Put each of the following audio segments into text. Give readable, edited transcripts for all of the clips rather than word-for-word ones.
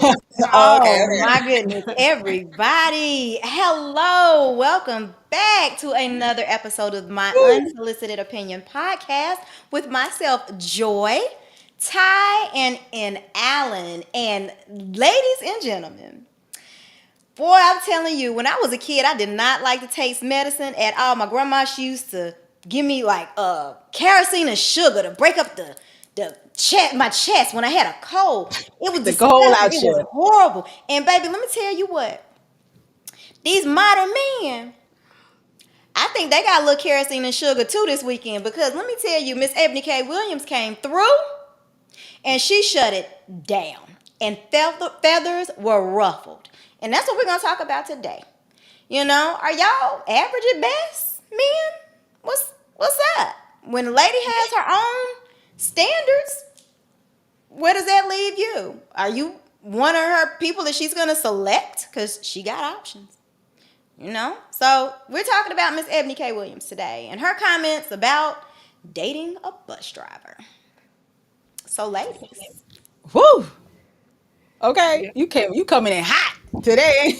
Oh, okay, Oh my okay. goodness, everybody. Hello. Welcome back to another episode of My Woo. Unsolicited Opinion podcast with myself, Joy, Ty, and Allen. And ladies and gentlemen, boy, I'm telling you, when I was a kid, I did not like to taste medicine at all. My grandma, she used to give me like kerosene and sugar to break up my chest when I had a cold. It was The goal disgusting. out It was you. horrible. And baby, let me tell you what. These modern men, I think they got a little kerosene and sugar too this weekend because let me tell you, Miss Ebony K. Williams came through and she shut it down. And feathers were ruffled. And that's what we're going to talk about today. You know, are y'all average at best, men? What's up? When a lady has her own standards, where does that leave you? Are you one of her people that she's gonna select? Because she got options. You know? So we're talking about Miss Ebony K. Williams today and her comments about dating a bus driver. So ladies. Woo. Okay, Yeah. you coming in hot today,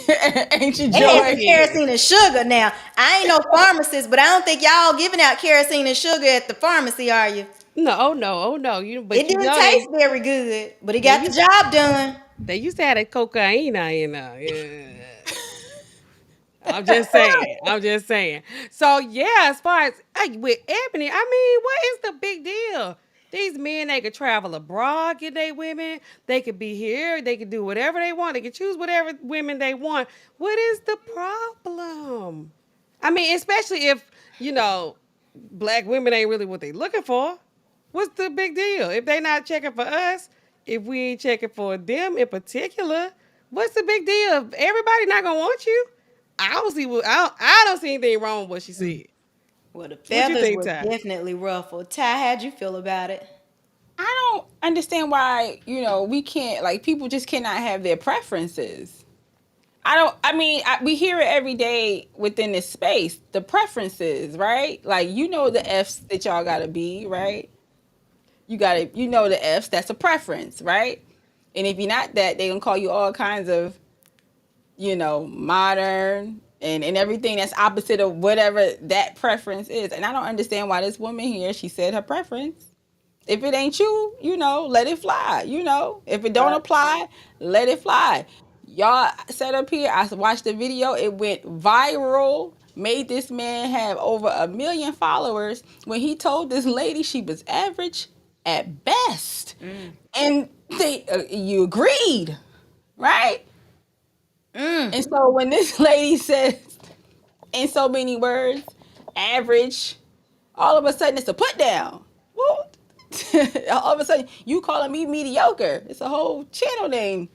ain't you, They had some Joy? Yes. kerosene and sugar. Now, I ain't no pharmacist, but I don't think y'all giving out kerosene and sugar at the pharmacy, are you? No, oh no, oh no. It But you didn't know taste very good, but it they got the used job done. they used to have that cocaine in there. Yeah. I'm just saying. I'm just saying. So yeah, as far as with Ebony, I mean, what is the big deal? These men, they could travel abroad, get they women. They could be here. They could do whatever they want. They could choose whatever women they want. What is the problem? I mean, especially if black women ain't really what they looking for. What's the big deal? If they not checking for us, if we ain't checking for them in particular, what's the big deal? If everybody not gonna want you, I don't see anything wrong with what she said. Well, the What you feathers think, were Ty? definitely ruffled. Ty, how'd you feel about it? I don't understand why we can't, like, people just cannot have their preferences. I don't. I mean, we hear it every day within this space. The preferences, right? Like, the F's that y'all gotta be, right? The F's. That's a preference, right? And if you're not that, they gonna call you all kinds of modern and everything that's opposite of whatever that preference is. And I don't understand why this woman here, she said her preference. If it ain't you, let it fly. If it don't Right. apply, let it fly. Y'all set up here, I watched the video, it went viral, made this man have over 1 million followers when he told this lady she was average at best. Mm. And you agreed, right? Mm. And so when this lady says in so many words, average, all of a sudden it's a put down. What? All of a sudden you calling me mediocre. It's a whole channel name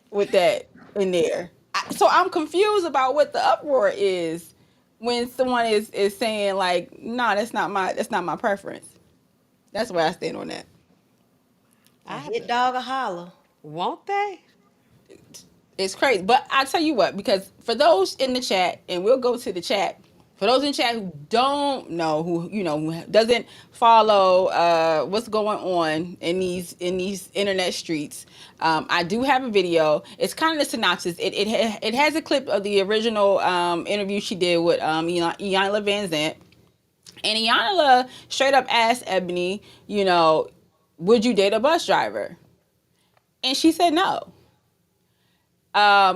with that in there. So I'm confused about what the uproar is when someone is saying like, nah, that's not my preference. That's where I stand on that. A I have hit to. dog a holler. Won't they? It's crazy. But I tell you what, because for those in the chat, and we'll go to the chat. For those in the chat who don't know, who doesn't follow what's going on in these internet streets, I do have a video. It's kind of the synopsis. It has a clip of the original interview she did with Iyanla Van Zant, and Iyanla straight up asked Ebony, would you date a bus driver? And she said no.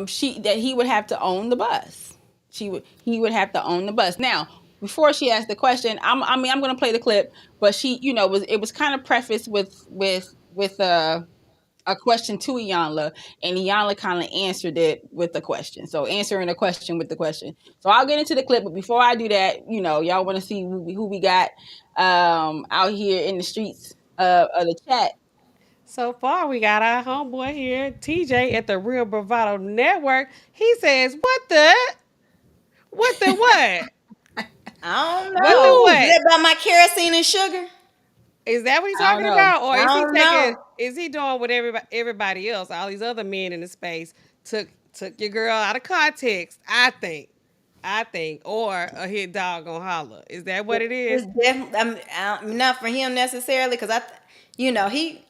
She that he would have to own the bus. He would have to own the bus. Now, before she asked the question, I'm gonna play the clip, but she, it was kind of prefaced with a question to Iyanla, and Iyanla kind of answered it with a question. So answering a question with the question. So I'll get into the clip, but before I do that, y'all want to see who we got out here in the streets of the chat. So far, we got our homeboy here, TJ, at the Real Bravado Network. He says, What the what? I don't What the know. Woo! Is what? that about my kerosene and sugar? Is that what he's I don't talking know. about? Or I is he don't know. doing what everybody else, all these other men in the space, took your girl out of context, I think, or a hit dog on holler. Is that what it It's is? definitely not for him necessarily because he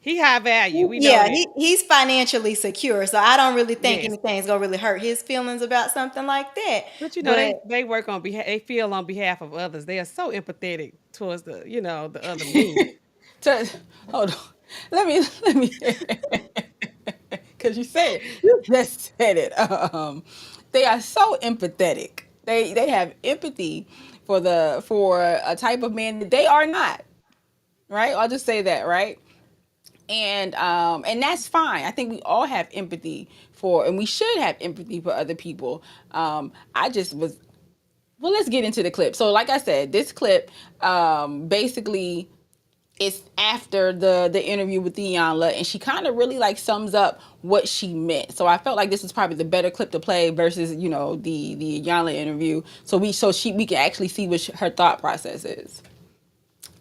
He high value. We know Yeah, that. he's financially secure, so I don't really think Yes. anything's gonna really hurt his feelings about something like that. But you know, But they work on behalf. They feel on behalf of others. They are so empathetic towards the other men. To, hold on. Let me because you just said it. They are so empathetic. They have empathy for a type of man that they are not. Right? I'll just say that, right? And that's fine. I think we all have empathy for, and we should have empathy for other people. I just was well. Let's get into the clip. So, like I said, this clip basically it's after the interview with Iyanla, and she kind of really like sums up what she meant. So I felt like this is probably the better clip to play versus the Iyanla interview. We can actually see what her thought process is.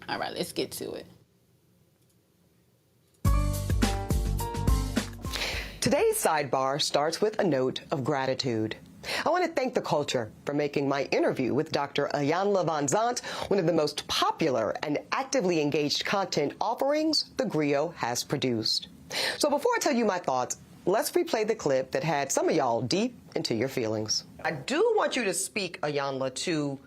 All right, let's get to it. Today's sidebar starts with a note of gratitude. I want to thank the culture for making my interview with Dr. Iyanla Vanzant one of the most popular and actively engaged content offerings the Griot has produced. So before I tell you my thoughts, let's replay the clip that had some of y'all deep into your feelings. I do want you to speak, Iyanla, to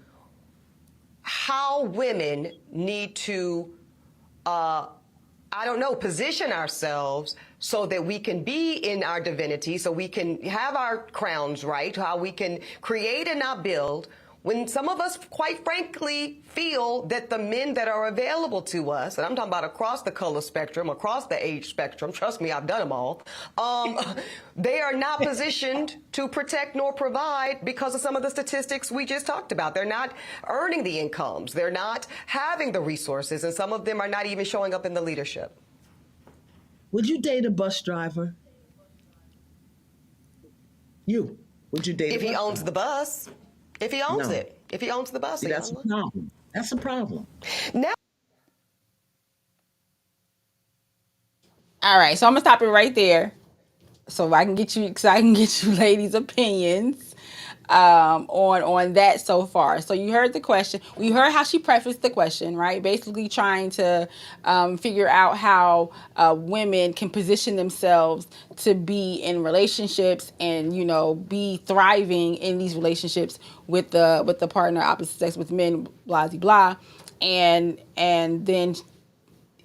how women need to position ourselves so that we can be in our divinity, so we can have our crowns right, how we can create and not build, when some of us, quite frankly, feel that the men that are available to us, and I'm talking about across the color spectrum, across the age spectrum, trust me, I've done them all, they are not positioned to protect nor provide because of some of the statistics we just talked about. They're not earning the incomes. They're not having the resources, and some of them are not even showing up in the leadership. Would you date a bus driver? Would you date if a bus he owns driver? the bus? If he owns No. it. If he owns the bus. See, that's a problem. That's a problem. Now, All right, so I'm gonna stop it right there, so I can get you, ladies' opinions on that so far. So you heard the question. We heard how she prefaced the question, right? Basically trying to figure out how women can position themselves to be in relationships and be thriving in these relationships with the partner opposite sex, with men, blah blah blah, and then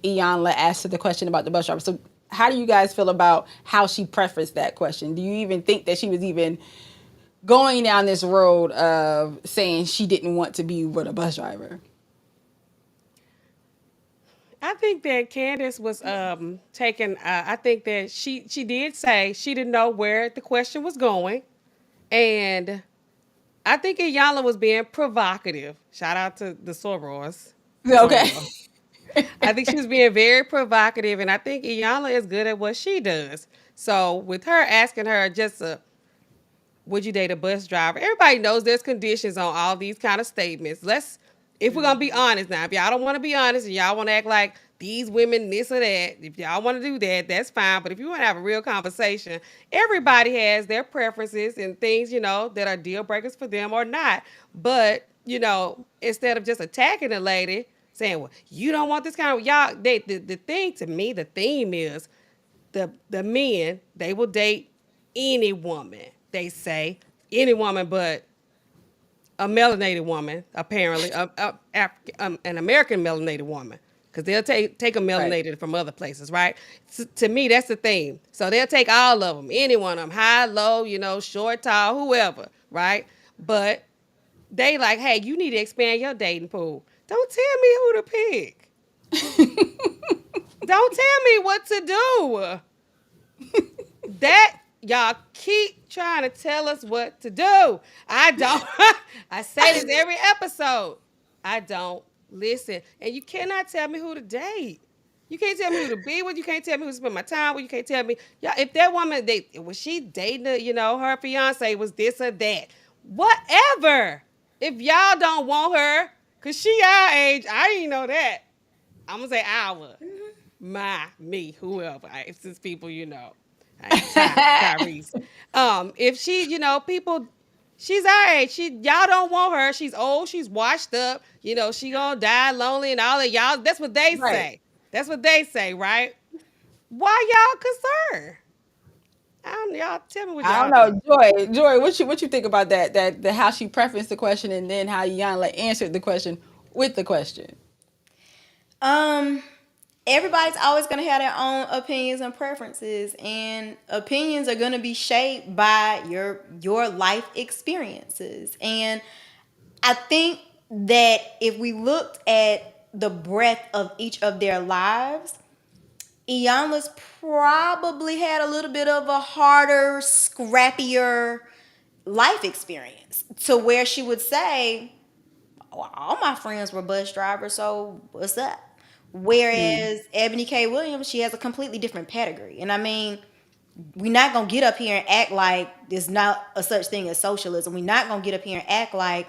Iyanla asked her the question about the bus driver. So how do you guys feel about how she prefaced that question? Do you even think that she was even going down this road of saying she didn't want to be with a bus driver? I think that Candace was taking. I think that she did say she didn't know where the question was going, and I think Iyanla was being provocative. Shout out to the sorors. Okay. I think she was being very provocative, and I think Iyanla is good at what she does. So with her asking her just would you date a bus driver? Everybody knows there's conditions on all these kind of statements. If we're gonna be honest now, if y'all don't want to be honest and y'all want to act like these women this or that, if y'all want to do that, that's fine. But if you want to have a real conversation, everybody has their preferences and things, that are deal breakers for them or not. But, instead of just attacking a lady, saying, well, you don't want this kind of y'all, the thing to me, the theme is the men, they will date any woman, they say. Any woman but a melanated woman, apparently, an American melanated woman, because they'll take a melanated Right. from other places, right? To me, that's the theme. So they'll take all of them, any one of them, high, low, short, tall, whoever, right? But they like, hey, you need to expand your dating pool. Don't tell me who to pick. Don't tell me what to do. That y'all keep trying to tell us what to do. I don't. I say this every episode. I don't listen. And you cannot tell me who to date. You can't tell me who to be with. You can't tell me who to spend my time with. You can't tell me, yeah, if that woman, was she dating, her fiance was this or that. Whatever. If y'all don't want her, because she our age, I didn't know that. I'm going to say our. Me, whoever. Since people, Tyrese. If she, people, she's our age. Y'all don't want her. She's old. She's washed up. She gonna die lonely and all of y'all. That's what they Right. say. That's what they say, right? Why y'all concerned? Y'all tell me what I don't y'all know, think. Joy, what you think about that? The how she prefaced the question and then how Yana answered the question with the question. Um, everybody's always gonna have their own opinions and preferences, and opinions are gonna be shaped by your life experiences. And I think that if we looked at the breadth of each of their lives, Iyanla's probably had a little bit of a harder, scrappier life experience to where she would say, "Well, all my friends were bus drivers, so what's up?" Whereas Ebony K. Williams, she has a completely different pedigree. And I mean, we're not gonna get up here and act like there's not a such thing as socialism. We're not gonna get up here and act like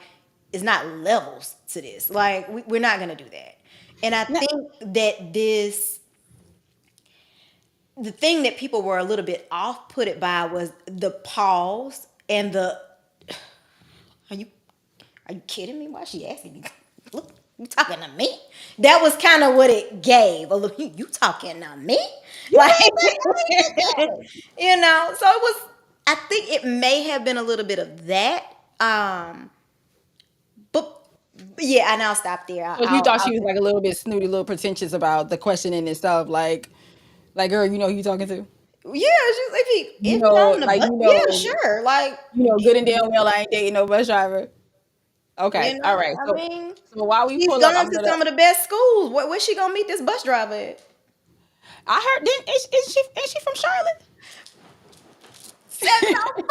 it's not levels to this. Like we're not gonna do that. And I Now, think that the thing that people were a little bit off put it by was the pause and the are you are you kidding me? Why is she asking me? Look, you talking to me? That was kind of what it gave. A little, you talking to me? Like, you know, so it was, I think it may have been a little bit of that. But yeah, and I'll stop there. so you thought she was like a little bit snooty, a little pretentious about the question in itself, like girl, you know who you talking to? yeah, it's just if he on the bus, yeah, sure. Like, Good and damn well I ain't dating no bus driver. Okay, you all know, right. I mean, So while we she's pull up, gone I'm to gonna. some of the best schools. Where's she gonna meet this bus driver at? I heard. Then is she from Charlotte? 704.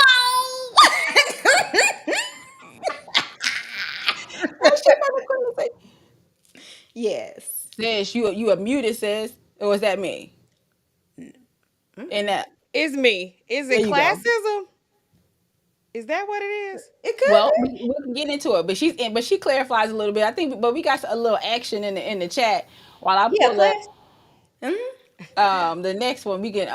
What's she from the Yes. Sis, you are muted, sis. Or was that me? And that It's me. Is there it you go. classism? Is that what it is? It could Well, be. we can get into it, but she clarifies a little bit. I think, but we got a little action in the chat while I Yeah, pull up class. Hmm. the next one. We can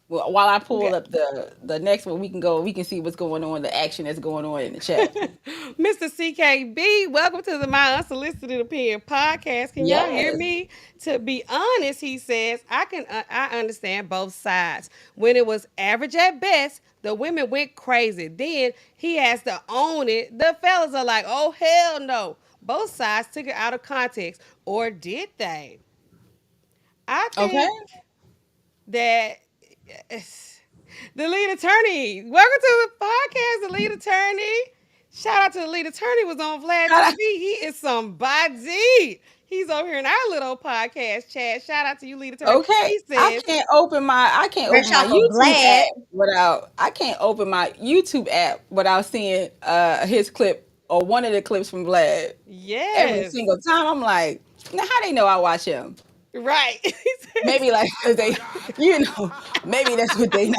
well, while I Okay. pull up the next one, we can see what's going on, the action that's going on in the chat. Mr. CKB, welcome to the My Unsolicited Opinion podcast. Can y'all hear Yes. me? To be honest, he says, I understand both sides. When it was average at best, the women went crazy. Then he has to own it. The fellas are like, oh hell no. Both sides took it out of context. Or did they? I Okay. think that the lead attorney. Welcome to the podcast, the lead attorney. Shout out to the lead attorney was on Vlad Shout TV. out- He is somebody. He's over here in our little podcast chat. Shout out to you, lead attorney. Okay. He says, I can't Fresh open my off of YouTube Vlad. app without I can't open my YouTube app without seeing his clip or one of the clips from Vlad. Every yes, single time I'm like, now how they know I watch him? right. He says, Maybe like 'cause they, you know, maybe that's what they know.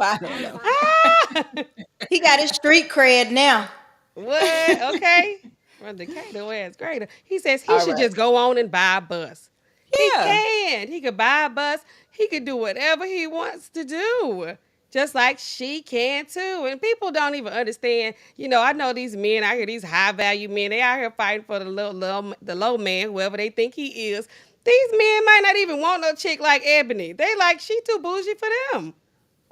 I don't know. ah. He got his street cred now. What? Okay. From Decatur, where's greater? He says he All should right. just go on and buy a bus. He Yeah. can. He could buy a bus. He could do whatever he wants to do. Just like she can too. And people don't even understand. You know, I know these men out here, these high value men, they out here fighting for the low man, whoever they think he is. These men might not even want no chick like Ebony. They like she too bougie for them.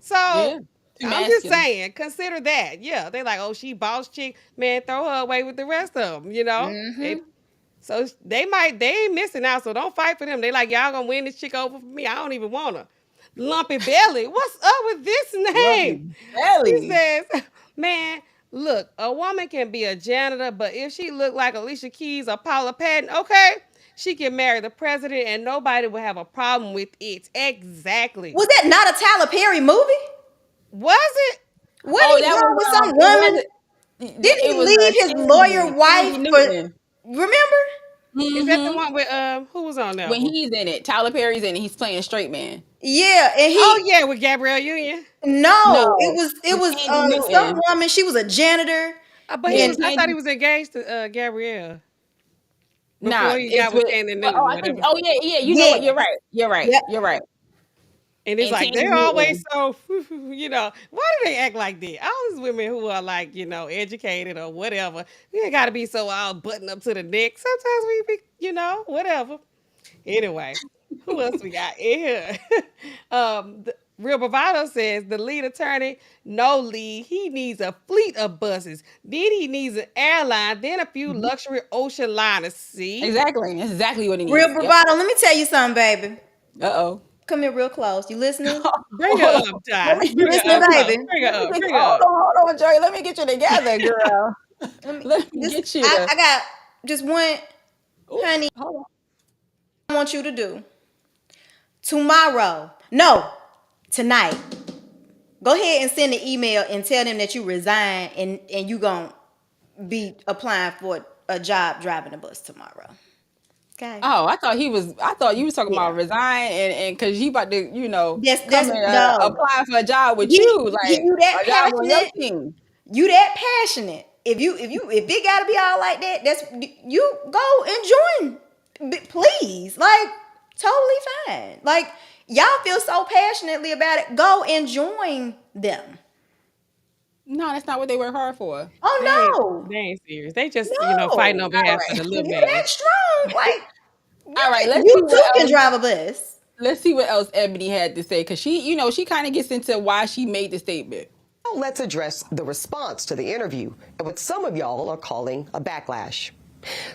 So Yeah. Too I'm just masculine. saying, consider that. Yeah, they like, oh, she boss chick, man, throw her away with the rest of them. You know, so they ain't missing out. So don't fight for them. They like y'all gonna win this chick over for me. I don't even want her. Lumpy belly, what's up with this name? Lovely He belly. says, man, look, a woman can be a janitor, but if she look like Alicia Keys or Paula Patton, okay, she can marry the president and nobody will have a problem with it. Exactly. Was that not a Tyler Perry movie? Was it? Wasn't Oh, he that going with was some it woman? wasn't Didn't it he was leave his lawyer wife Sandy for? Newton. Remember? Is that the Mm-hmm. one with who was on that When one? he's in it, Tyler Perry's in it. He's playing a straight man. Yeah, and Oh he yeah, with Gabrielle Union. no, it No, was with Sandy some Newton. woman. She was a janitor, But he Yeah, was. and I thought he Sandy. was engaged to Gabrielle Nah, before he it's got with with. Sandy Oh, Newton, I think. whatever. Oh yeah, yeah. You know yeah, what? You're right. You're right. yep. You're right. And it's And like Sandy they're always Newton. so, you know, why do they act like that? All these women who are like, you know, educated or whatever, we ain't got to be so all buttoned up to the neck. Sometimes we be, you know, whatever. Anyway, Who else we got in here? Real Bravado says the lead attorney, no lead. He needs a fleet of buses. Then he needs an airline. Then a few luxury ocean liners. See? Exactly. That's exactly what he Real needs. Yep. bravado. Let me tell you something, baby. Uh-oh. Come here real close. You listening? Bring Hold her on. up, Let Ty. me, You Bring her listening, up close. baby? Bring her up. Bring her hold up. on, hold on, Joy. Let me get you together, girl. Let me. Let me This. get you I to. got just one, Ooh, honey. hold on. I want you to do tomorrow. No, tonight. Go ahead and send an email and tell them that you resign and you gonna be applying for a job driving a bus tomorrow. Okay. Oh, I thought he was. I thought you was talking Yeah. about resign and because he about to, That's come and no. apply for a job with He, you, like you that a job on your passionate. team. You that passionate. If it gotta be all like that, that's you go and join. Please. Like, totally fine. Like, y'all feel so passionately about it. Go and join them. No, that's not what they work hard for. Oh They ain't serious. They just, no. fighting No. on All behalf of right. the If little you man. that strong, like All right, let's see you too what can else. drive a bus. Let's see what else Ebony had to say because she kind of gets into why she made the statement. Now let's address the response to the interview and what some of y'all are calling a backlash.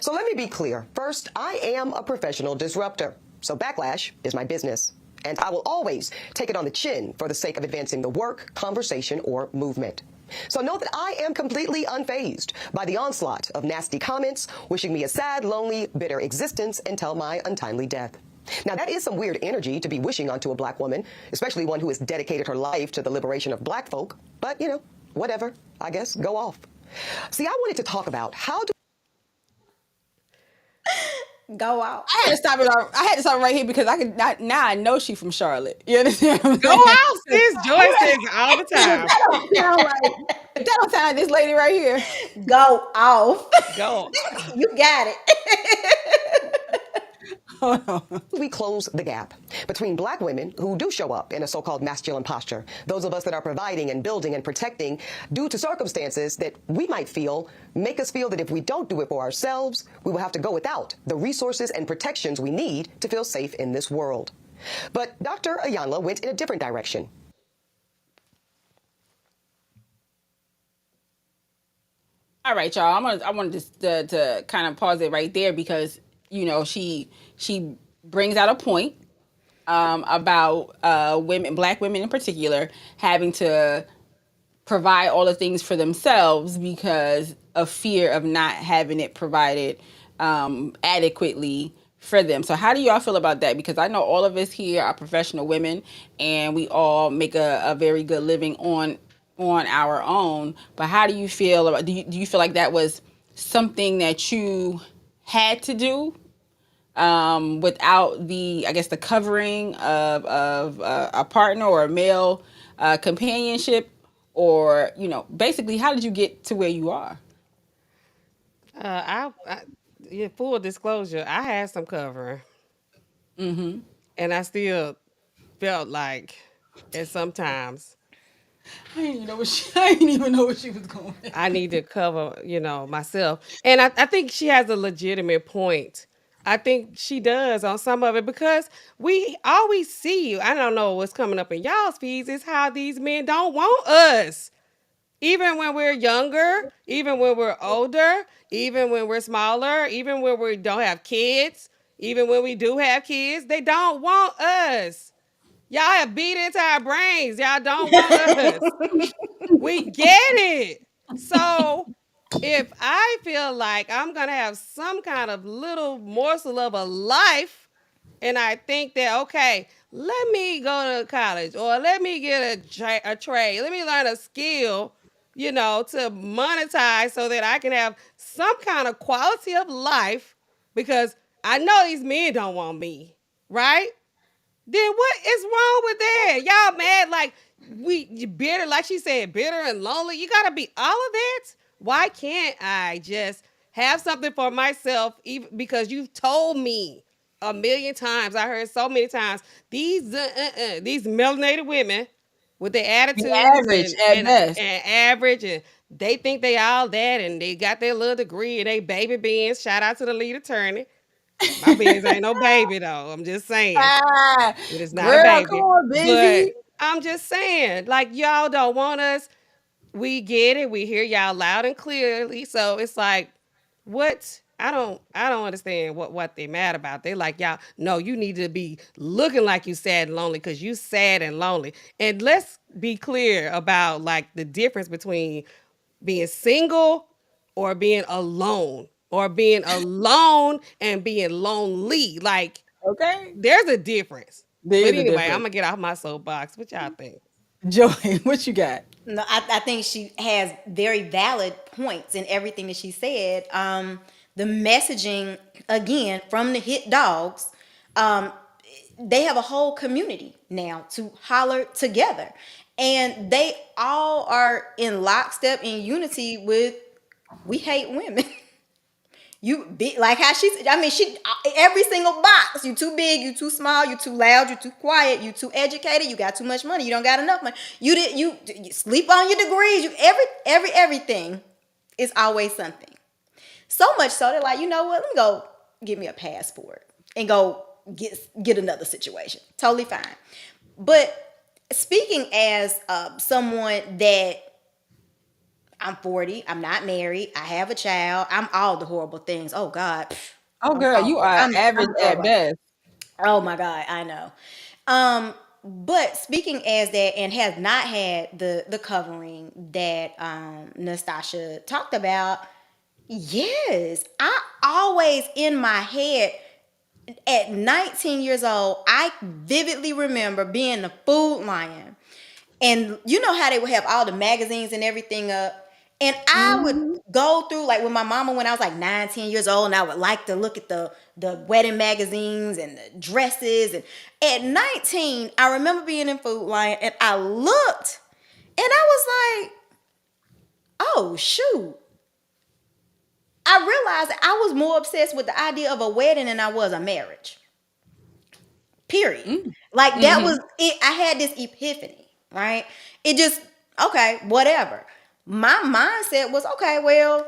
So let me be clear. First, I am a professional disruptor, so backlash is my business. And I will always take it on the chin for the sake of advancing the work, conversation, or movement. So know that I am completely unfazed by the onslaught of nasty comments, wishing me a sad, lonely, bitter existence until my untimely death. Now, that is some weird energy to be wishing onto a black woman, especially one who has dedicated her life to the liberation of black folk. But, whatever, I guess, go off. See, I wanted to talk about how do Go out. I had to stop it. I had to stop it right here because now I know she from Charlotte. You understand what I'm Go saying? out, sis. Joy says it all the time. That don't sound like that don't sound like this lady right here. Go off. Go. You got it. Hold on. we close the gap between black women who do show up in a so-called masculine posture, those of us that are providing and building and protecting due to circumstances that we might feel make us feel that if we don't do it for ourselves, we will have to go without the resources and protections we need to feel safe in this world. But Dr. Ayanla went in a different direction. All right, y'all. I wanted to kind of pause it right there because she brings out a point about women, black women in particular, having to provide all the things for themselves because of fear of not having it provided adequately for them. So how do y'all feel about that? Because I know all of us here are professional women and we all make a very good living on our own. But how do you feel about do you feel like that was something that you had to do without the, I guess, the covering of a partner or a male companionship, or basically, how did you get to where you are? Yeah, full disclosure, I had some covering, and I still felt like, at sometimes, I didn't even know what she was going. I need to cover, myself. And I think she has a legitimate point. I think she does on some of it because we always see, I don't know what's coming up in y'all's feeds, is how these men don't want us. Even when we're younger, even when we're older, even when we're smaller, even when we don't have kids, even when we do have kids, they don't want us. Y'all have beat into our brains. Y'all don't want us. We get it. So if I feel like I'm going to have some kind of little morsel of a life, and I think that, okay, let me go to college or let me get a trade, let me learn a skill, to monetize so that I can have some kind of quality of life, because I know these men don't want me, right? Then what is wrong with that? Y'all mad like you bitter, like she said, bitter and lonely. You gotta be all of that. Why can't I just have something for myself? Even because you've told me a million times. I heard so many times these melanated women with their The attitudes average and, at and best. and average, and they think they all that, and they got their little degree and they baby beans. Shout out to the lead attorney. My Benz ain't no baby though. I'm just saying. Ah, It is not a girl, come baby. on, But busy. I'm just saying, like, y'all don't want us. We get it. We hear y'all loud and clearly. So it's like, what? I don't understand what they mad about. They like, y'all, no, you need to be looking like you sad and lonely because you sad and lonely. And let's be clear about like the difference between being single or being alone, or being alone and being lonely. Like, Okay. there's a difference. There But is a anyway, I'm difference. gonna get off my soapbox. What y'all think? Joy, what you got? No, I think she has very valid points in everything that she said. The messaging, again, from the hit dogs, um, they have a whole community now to holler together. And they all are in lockstep in unity with we hate women. You be like how I mean, she every single box. You too big, you too small, you too loud, you too quiet, you too educated, you got too much money, you don't got enough money. You sleep on your degrees. You everything is always something. So much so they're like, you know what? Let me go get me a passport and go get another situation. Totally fine. But speaking as someone that I'm 40. I'm not married. I have a child. I'm all the horrible things. Oh God, Oh, I'm girl, you awful. are average I'm at thorough. best. Oh my God, I know. But speaking as that and has not had the covering that Nastasha talked about, yes, I always in my head at 19 years old, I vividly remember being the Food Lion. And you know how they would have all the magazines and everything up. And I would Mhm. go through like with my mama when I was like 9, 10 years old, and I would like to look at the wedding magazines and the dresses. And at 19, I remember being in Food Lion and I looked and I was like, oh shoot. I realized that I was more obsessed with the idea of a wedding than I was a marriage. Period. Like that Mhm. was it. I had this epiphany, right? It just, okay, whatever. My mindset was, okay, well,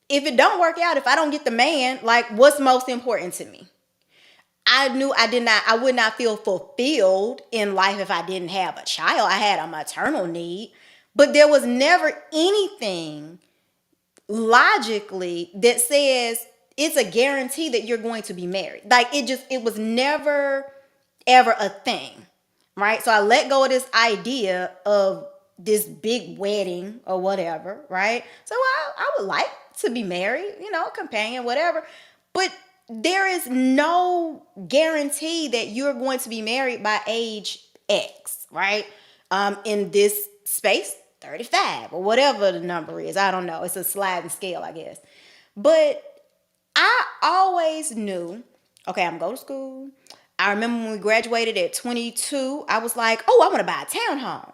if it don't work out, if I don't get the man, like what's most important to me? I knew I would not feel fulfilled in life if I didn't have a child. I had a maternal need, but there was never anything logically that says it's a guarantee that you're going to be married. Like it was never ever a thing, right? So I let go of this idea of this big wedding or whatever, right? So I would like to be married, a companion, whatever. But there is no guarantee that you're going to be married by age X, right? In this space, 35 or whatever the number is. I don't know. It's a sliding scale, I guess. But I always knew, okay, I'm going to go to school. I remember when we graduated at 22, I was like, oh, I want to buy a townhome.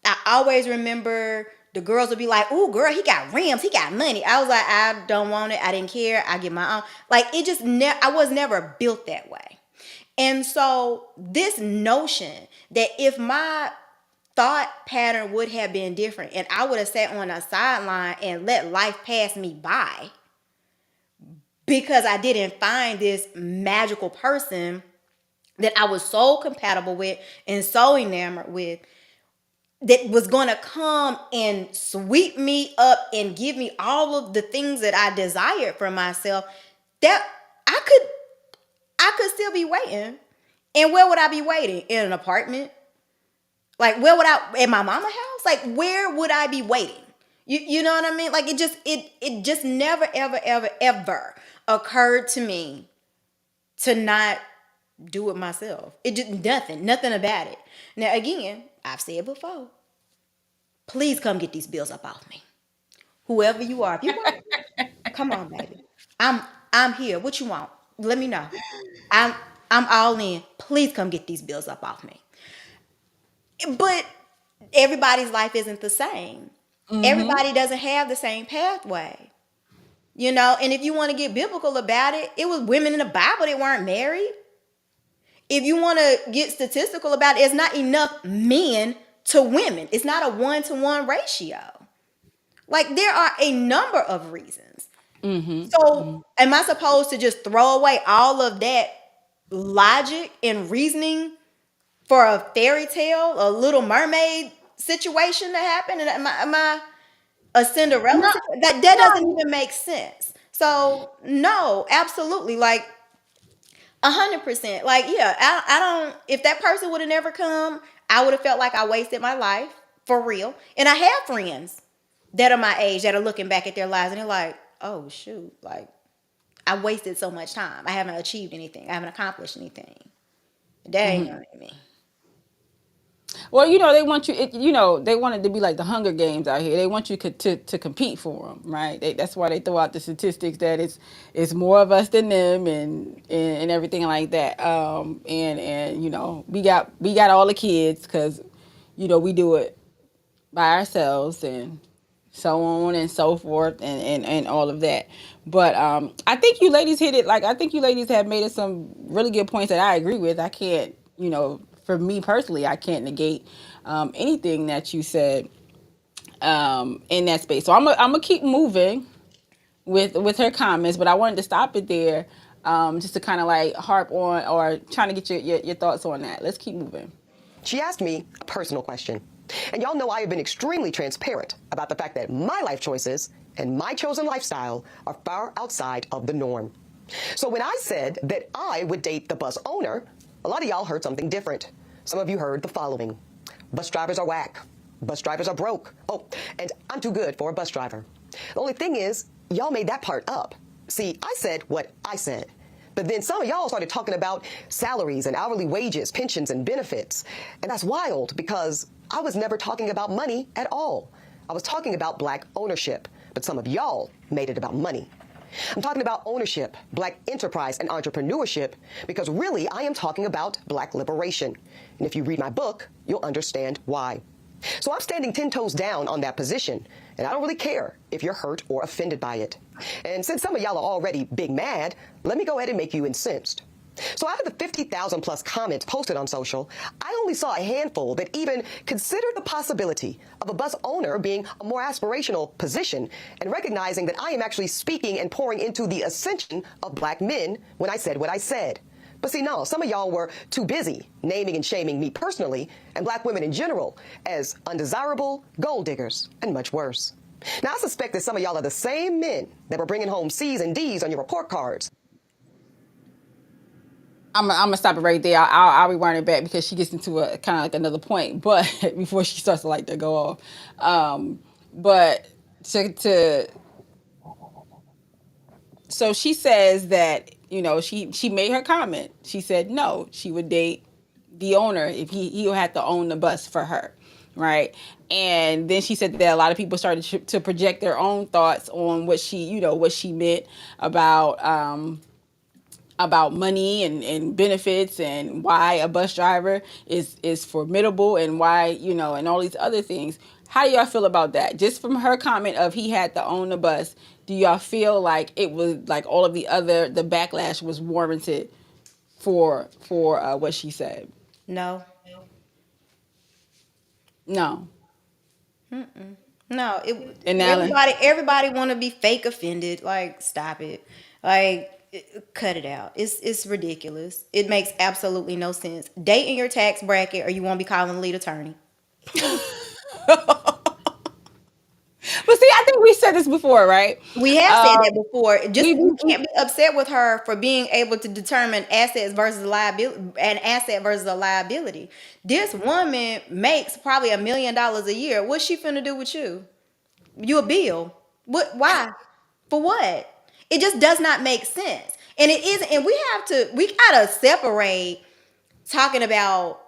I always remember the girls would be like, "Ooh, girl, he got rims, he got money." I was like, I don't want it. I didn't care. I get my own. Like it just I was never built that way. And so this notion that if my thought pattern would have been different and I would have sat on a sideline and let life pass me by because I didn't find this magical person that I was so compatible with and so enamored with, that was going to come and sweep me up and give me all of the things that I desired for myself, that I could still be waiting. And where would I be waiting? In an apartment? Like where would I, at my mama's house? Like where would I be waiting? You know what I mean? Like it just never ever occurred to me to not do it myself. It just nothing about it. Now again, I've said before, please come get these bills up off me. Whoever you are, if you want, come on, baby. I'm I'm here. What you want? Let me know. I'm I'm all in. Please come get these bills up off me. But everybody's life isn't the same. Mhm. Everybody doesn't have the same pathway. And if you want to get biblical about it, it was women in the Bible that weren't married. If you want to get statistical about it, it's not enough men to women. It's not a 1-to-1 ratio. Like there are a number of reasons. So am I supposed to just throw away all of that logic and reasoning for a fairy tale, a Little Mermaid situation to happen? And am I a Cinderella No, situation? That doesn't no. even make sense. So no, absolutely, like 100%. Like, yeah, I don't. If that person would have never come, I would have felt like I wasted my life for real. And I have friends that are my age that are looking back at their lives and they're like, oh shoot, like I wasted so much time. I haven't achieved anything. I haven't accomplished anything. That ain't gonna be me. Well, they want you. They want it to be like the Hunger Games out here. They want you to compete for them, right? That's why they throw out the statistics that it's more of us than them, and everything like that. And we got all the kids because, we do it by ourselves and so on and so forth and all of that. But I think you ladies hit it. Like, I think you ladies have made it some really good points that I agree with. I can't, for me personally, I can't negate anything that you said in that space. So I'm gonna keep moving with her comments, but I wanted to stop it there, just to kind of like harp on or trying to get your thoughts on that. Let's keep moving. She asked me a personal question. And y'all know I have been extremely transparent about the fact that my life choices and my chosen lifestyle are far outside of the norm. So when I said that I would date the bus owner, a lot of y'all heard something different. Some of you heard the following. Bus drivers are whack. Bus drivers are broke. Oh, and I'm too good for a bus driver. The only thing is, y'all made that part up. See, I said what I said. But then some of y'all started talking about salaries and hourly wages, pensions and benefits. And that's wild because I was never talking about money at all. I was talking about black ownership, but some of y'all made it about money. I'm talking about ownership, black enterprise and entrepreneurship because really I am talking about black liberation. And if you read my book, you'll understand why. So I'm standing 10 toes down on that position, and I don't really care if you're hurt or offended by it. And since some of y'all are already big mad, let me go ahead and make you incensed. So out of the 50,000 plus comments posted on social, I only saw a handful that even considered the possibility of a bus owner being a more aspirational position and recognizing that I am actually speaking and pouring into the ascension of black men when I said what I said. But see, no, some of y'all were too busy naming and shaming me personally and black women in general as undesirable, gold diggers, and much worse. Now, I suspect that some of y'all are the same men that were bringing home C's and D's on your report cards. I'm gonna stop it right there. I'll rewind it back because she gets into a kind of like another point, but before she starts to like to go off, but to so she says that she made her comment. She said no, she would date the owner if he would have to own the bus for her, right? And then she said that a lot of people started to project their own thoughts on what she meant about money and benefits and why a bus driver is formidable and why and all these other things. How do y'all feel about that? Just from her comment of he had to own the bus, do y'all feel like it was like all of the backlash was warranted for what she said? No. No. No, And Allen, everybody want to be fake offended. Like, stop it. Like, cut it out. It's ridiculous. It makes absolutely no sense. Date in your tax bracket, or you won't be calling the lead attorney. but see, I think we said this before, right? We have said that before. Just We, you can't be upset with her for being able to determine assets versus liability, an asset versus a liability. This woman makes probably $1 million a year. What's she finna do with you? You a bill. What? Why? For what? It just does not make sense. And it isn't. And we gotta separate talking about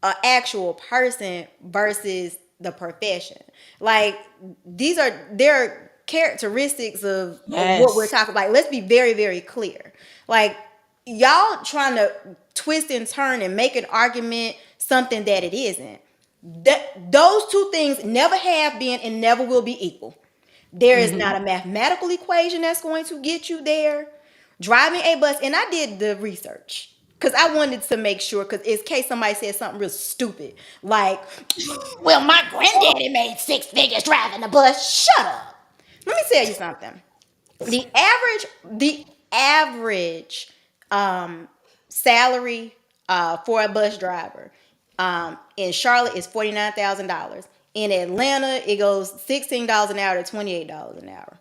an actual person versus the profession. Like, they're characteristics of what we're yes. talking about. Like, let's be very, very clear. Like, y'all trying to twist and turn and make an argument something that it isn't. Those two things never have been and never will be equal. There is not a mathematical equation that's going to get you there. Driving a bus, and I did the research because I wanted to make sure, because in case somebody said something real stupid, like, well, my granddaddy made 6 figures driving a bus. Shut up. Let me tell you something. The average um, salary for a bus driver in Charlotte is $49,000. In Atlanta, it goes $16 an hour to $28 an hour.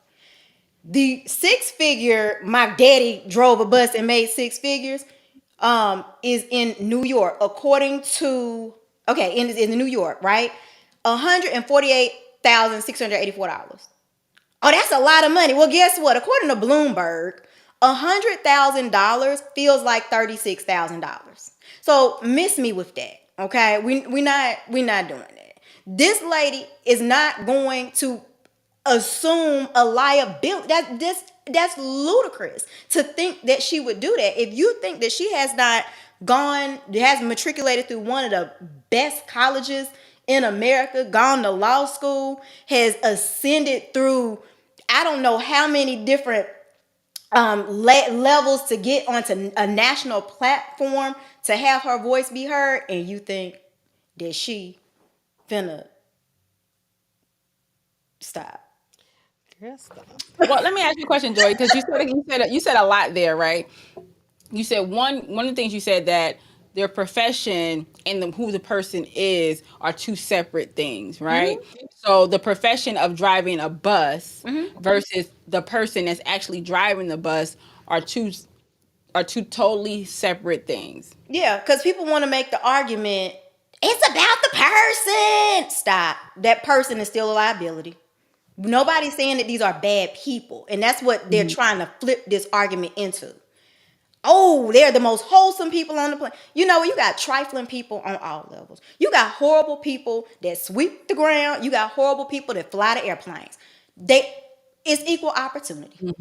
The six figure, my daddy drove a bus and made six figures, is in New York, according to, okay, in New York, right? $148,684. Oh, that's a lot of money. Well, guess what? According to Bloomberg, $100,000 feels like $36,000. So miss me with that. Okay, we not doing that. This lady is not going to assume a liability. That's ludicrous to think that she would do that. If you think that she has matriculated through one of the best colleges in America, gone to law school, has ascended through I don't know how many different levels to get onto a national platform to have her voice be heard, and you think that she finna stop. Girl, stop. Well, let me ask you a question, Joy, because you said a lot there, right? You said one of the things you said that their profession and who the person is are two separate things, right? So the profession of driving a bus versus the person that's actually driving the bus are two totally separate things. Yeah, because people want to make the argument, it's about the person. Stop. That person is still a liability. Nobody's saying that these are bad people. And that's what they're trying to flip this argument into. Oh, they're the most wholesome people on the planet. You know, you got trifling people on all levels. You got horrible people that sweep the ground. You got horrible people that fly the airplanes. It's equal opportunity.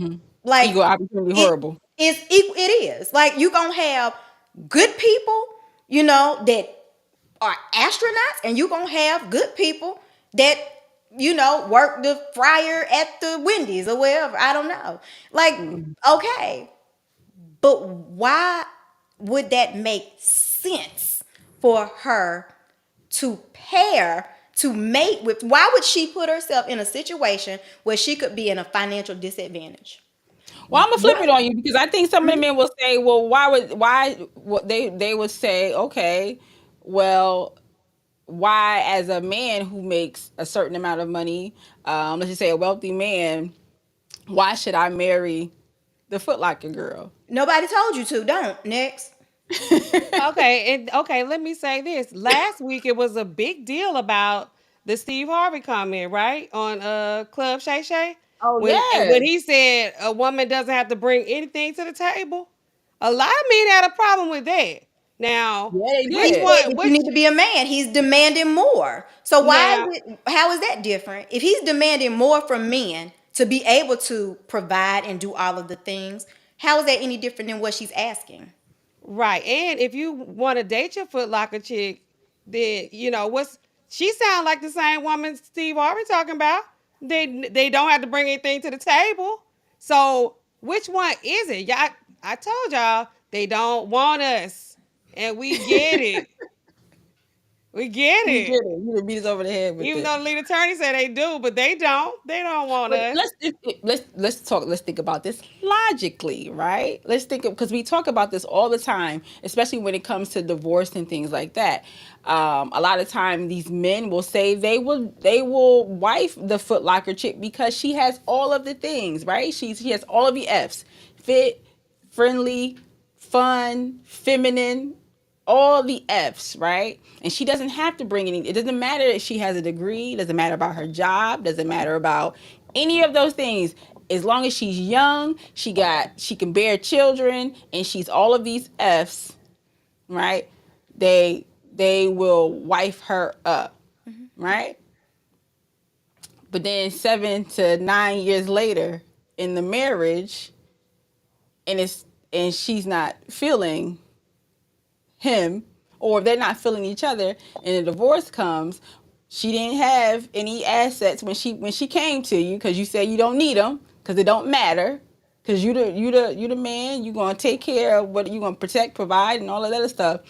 Like Equal opportunity it horrible. is equal. It is like you gonna have good people, that are astronauts, and you gonna have good people that work the fryer at the Wendy's or wherever. I don't know. Like, okay, but why would that make sense for her to pair to mate with? Why would she put herself in a situation where she could be in a financial disadvantage? Well, I'm gonna flip What? it on you because I think some of the men will say, "Well, they would say, okay, well, why as a man who makes a certain amount of money, let's just say a wealthy man, why should I marry the Foot Locker girl?" Nobody told you to. Don't. Next. Okay, let me say this. Last week it was a big deal about the Steve Harvey comment, right? On Club Shay Shay. Oh When yes, he said a woman doesn't have to bring anything to the table. A lot of men had a problem with that. Now, yeah, they He which did. said one that you which need to be a man. He's demanding more. So why now is it? How is that different? If he's demanding more from men to be able to provide and do all of the things, how is that any different than what she's asking? right. And if you want to date your Foot Locker chick, then what's she sound like the same woman Steve Harvey talking about. They don't have to bring anything to the table. So which one is it? Y'all, I told y'all they don't want us. And we get it. We get We get it. it. You beat us over the head with Even it. though the lead attorney said they do, but they don't. They don't want But us. let's talk. Let's think about this logically, right? Let's think because we talk about this all the time, especially when it comes to divorce and things like that. A lot of time, these men will say they will wife the Foot Locker chick because she has all of the things, right? She has all of the F's: fit, friendly, fun, feminine, all the F's, right? And she doesn't have to bring any. It doesn't matter if she has a degree. It doesn't matter about her job. Doesn't matter about any of those things. As long as she's young, she can bear children, and she's all of these F's, right? They will wife her up, right? But then 7 to 9 years later in the marriage, and she's not feeling him, or if they're not feeling each other and a divorce comes, she didn't have any assets when she came to you because you said you don't need them because it don't matter because you the man. You gonna take care of what you gonna protect, provide, and all of that other stuff.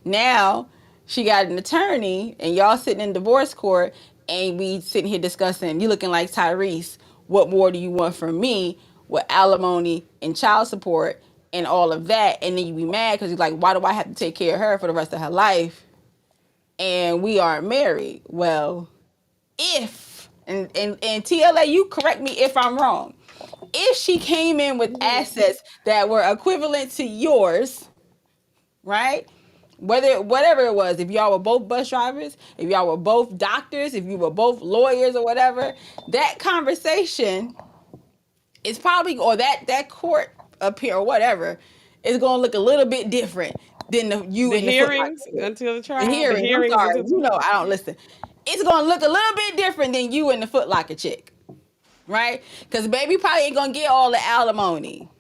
Now she got an attorney and y'all sitting in divorce court and we sitting here discussing. You looking like Tyrese. What more do you want from me? with alimony and child support and all of that, and then you be mad because you're like, why do I have to take care of her for the rest of her life? And we aren't married. Well, if and TLA, you correct me if I'm wrong. If she came in with assets that were equivalent to yours, right? Whether whatever it was, if y'all were both bus drivers, if y'all were both doctors, if you were both lawyers or whatever, that conversation is probably, or that court up here or whatever is going to look a little bit different than you The in the Foot hearings Locker. until the The trial. The hearings. I'm hearings sorry, until the you trial. know I don't listen. It's going to look a little bit different than you in the Foot Locker chick, right? Because baby probably ain't going to get all the alimony.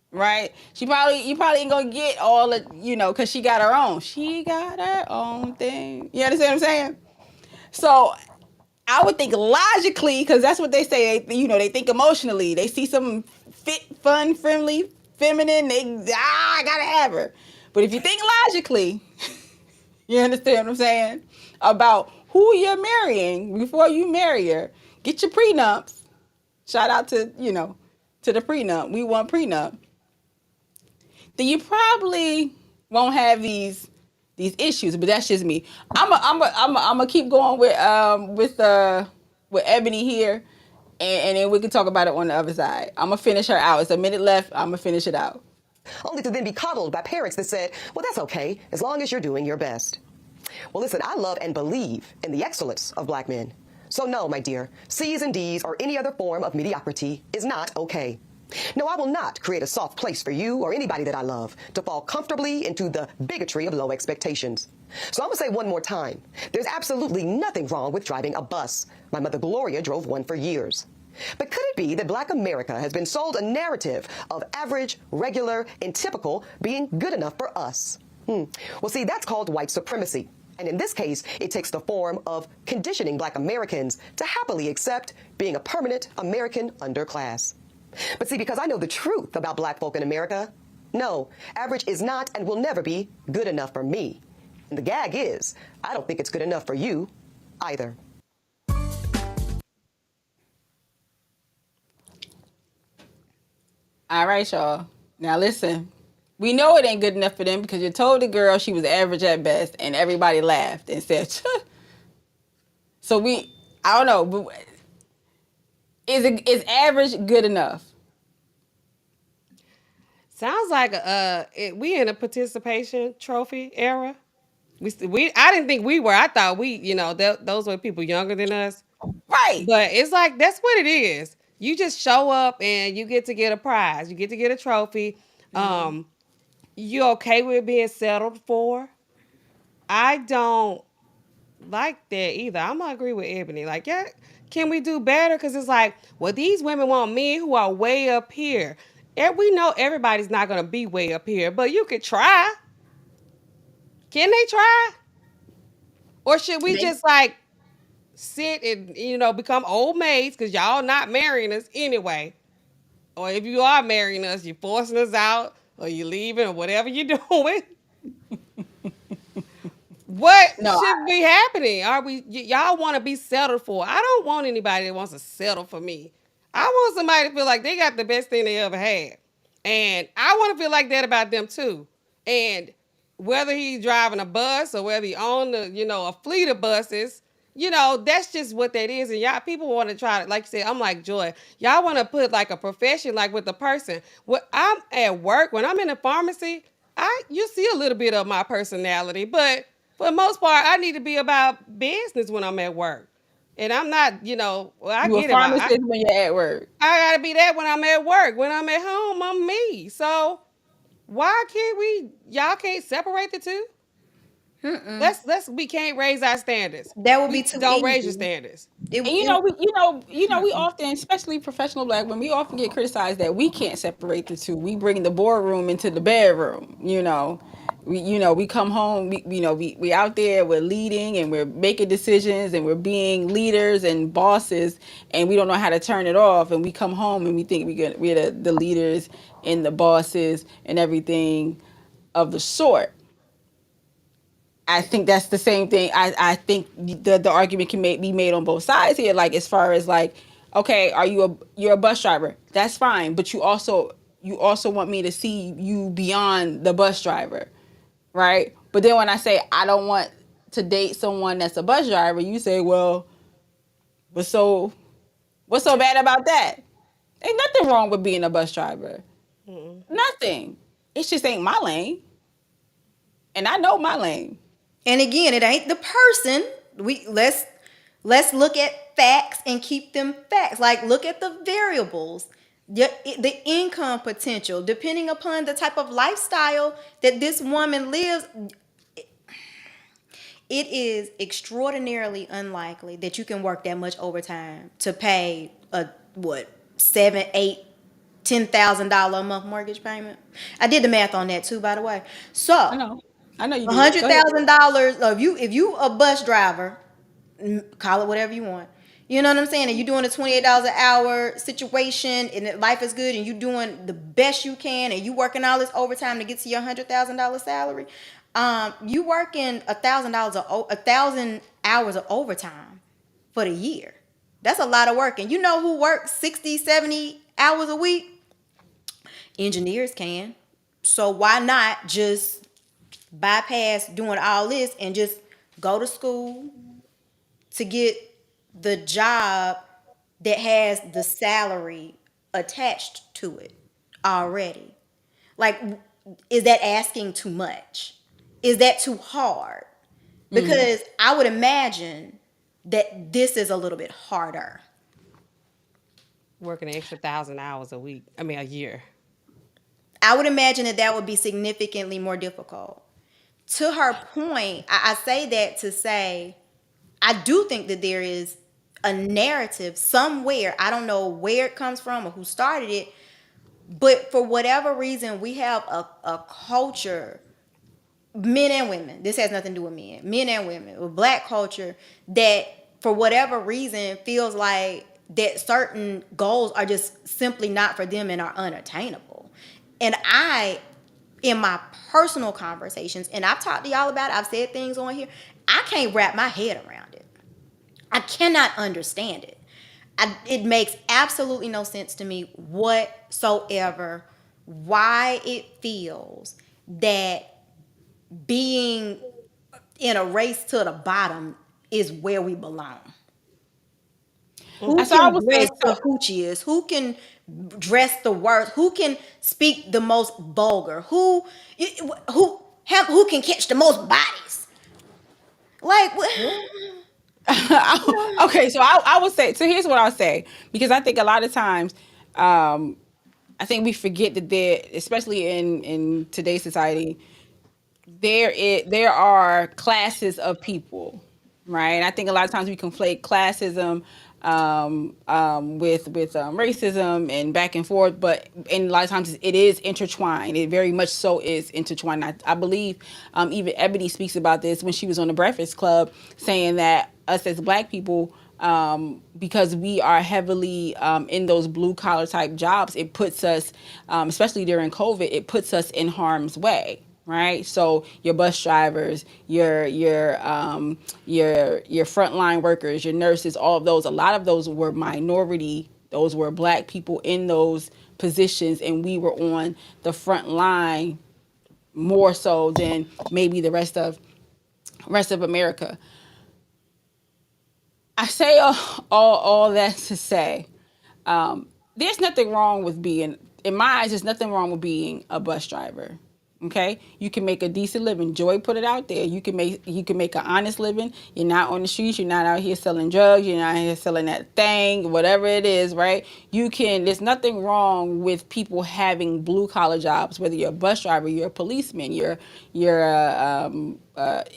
Right? You probably ain't gonna get all the, because she got her own. She got her own thing. You understand what I'm saying? So I would think logically, because that's what they say. They think emotionally. They see some fit, fun, friendly, feminine. I gotta have her. But if you think logically, you understand what I'm saying about who you're marrying before you marry her. Get your prenups. Shout out to to the prenup. We want prenup. Then you probably won't have these issues. But that's just me. I'm a keep going with Ebony here, and then we can talk about it on the other side. I'm gonna finish her out. It's a minute left. I'm gonna finish it out. Only to then be coddled by parents that said, well, that's okay, as long as you're doing your best. Well, listen, I love and believe in the excellence of black men. So no, my dear, C's and D's or any other form of mediocrity is not okay. No, I will not create a soft place for you or anybody that I love to fall comfortably into the bigotry of low expectations. So I'm going to say one more time, there's absolutely nothing wrong with driving a bus. My mother Gloria drove one for years. But could it be that black America has been sold a narrative of average, regular, and typical being good enough for us? Well, see, that's called white supremacy. And in this case, it takes the form of conditioning black Americans to happily accept being a permanent American underclass. But see, because I know the truth about black folk in America, no, average is not and will never be good enough for me. And the gag is, I don't think it's good enough for you either. All right, y'all. Now listen. We know it ain't good enough for them because you told the girl she was average at best, and everybody laughed and said, so I don't know, but is average good enough? Sounds like we in a participation trophy era. I didn't think we were. I thought those were people younger than us. Right. But it's like that's what it is. You just show up and you get to get a prize. You get to get a trophy. You okay with being settled for? I don't like that either. I'm gonna agree with Ebony. Like, yeah, can we do better? Because it's like, well, these women want men who are way up here. And we know everybody's not gonna be way up here, but you could try. Can they try? Or should we just like sit and become old maids because y'all not marrying us anyway? Or if you are marrying us, you're forcing us out, or you're leaving, or whatever you're doing. What No, should be happening? Are y'all want to be settled for? I don't want anybody that wants to settle for me. I want somebody to feel like they got the best thing they ever had. And I want to feel like that about them too. And whether he's driving a bus or whether he own a fleet of buses, that's just what that is. And y'all people want to try to, like you said, I'm like Joy. Y'all want to put like a profession like with a person. When I'm at work, when I'm in a pharmacy, you see a little bit of my personality, but for the most part, I need to be about business when I'm at work. And I'm not, I you a get it. pharmacist when you're at work. I gotta be that when I'm at work. When I'm at home, I'm me. So why can't y'all can't separate the two? We can't raise our standards. That would be We too don't raise your easy. standards. And we often, especially professional black women, we often get criticized that we can't separate the two. We bring the boardroom into the bedroom. We come home. We out there. We're leading and we're making decisions and we're being leaders and bosses, and we don't know how to turn it off. And we come home and we think we're the leaders and the bosses and everything of the sort. I think that's the same thing. I think the argument can be made on both sides here. Like as far as like, okay, you're a bus driver. That's fine, but you also want me to see you beyond the bus driver, right? But then when I say I don't want to date someone that's a bus driver, you say, well, what's so what's so bad about that? Ain't nothing wrong with being a bus driver. Nothing. It just ain't my lane, and I know my lane. And again, it ain't the person. Let's look at facts and keep them facts. Like, look at the variables, the income potential, depending upon the type of lifestyle that this woman lives. It is extraordinarily unlikely that you can work that much overtime to pay a what, seven, eight, $10,000 a month mortgage payment. I did the math on that too, by the way. I So know. I know you a did. hundred Go ahead. thousand dollars. If you a bus driver, call it whatever you want. You know what I'm saying? And you're doing a $28 an hour situation, and life is good, and you doing the best you can, and you working all this overtime to get to your $100,000 salary. You working $1,000 1,000 hours of overtime for the year. That's a lot of work. And you know who works 60, 70 hours a week? Engineers can. So why not just bypass doing all this and just go to school to get the job that has the salary attached to it already? Like, is that asking too much? Is that too hard? Because I would imagine that this is a little bit harder. Working an extra 1,000 hours a week. I mean, a year. I would imagine that would be significantly more difficult. To her point, I say that to say, I do think that there is a narrative somewhere. I don't know where it comes from or who started it, but for whatever reason, we have a culture, men and women. This has nothing to do with men and women, with black culture, that for whatever reason feels like that certain goals are just simply not for them and are unattainable. And in my personal conversations, and I've talked to y'all about it, I've said things on here, I can't wrap my head around it. I cannot understand it. It makes absolutely no sense to me whatsoever why it feels that being in a race to the bottom is where we belong. Who So I can would say dress the hoochiest? Who can dress the worst? Who can speak the most vulgar? Who can catch the most bodies? Like, okay, so I would say, so here's what I'll say, because I think a lot of times, I think we forget that there, especially in today's society, there are classes of people, right? And I think a lot of times we conflate classism with racism and back and forth, but and a lot of times it is intertwined. It very much so is intertwined. I believe even Ebony speaks about this when she was on the Breakfast Club, saying that us as Black people, because we are heavily in those blue collar type jobs, it puts us, especially during COVID, it puts us in harm's way, right? So your bus drivers, your frontline workers, your nurses, all of those, a lot of those were minority. Those were Black people in those positions, and we were on the front line more so than maybe the rest of America. I say all that to say, there's nothing wrong with being, in my eyes, there's nothing wrong with being a bus driver. Okay, you can make a decent living. Joy put it out there. You can make an honest living. You're not on the streets. You're not out here selling drugs. You're not out here selling that thing, whatever it is, right? You can. There's nothing wrong with people having blue collar jobs. Whether you're a bus driver, you're a policeman, you're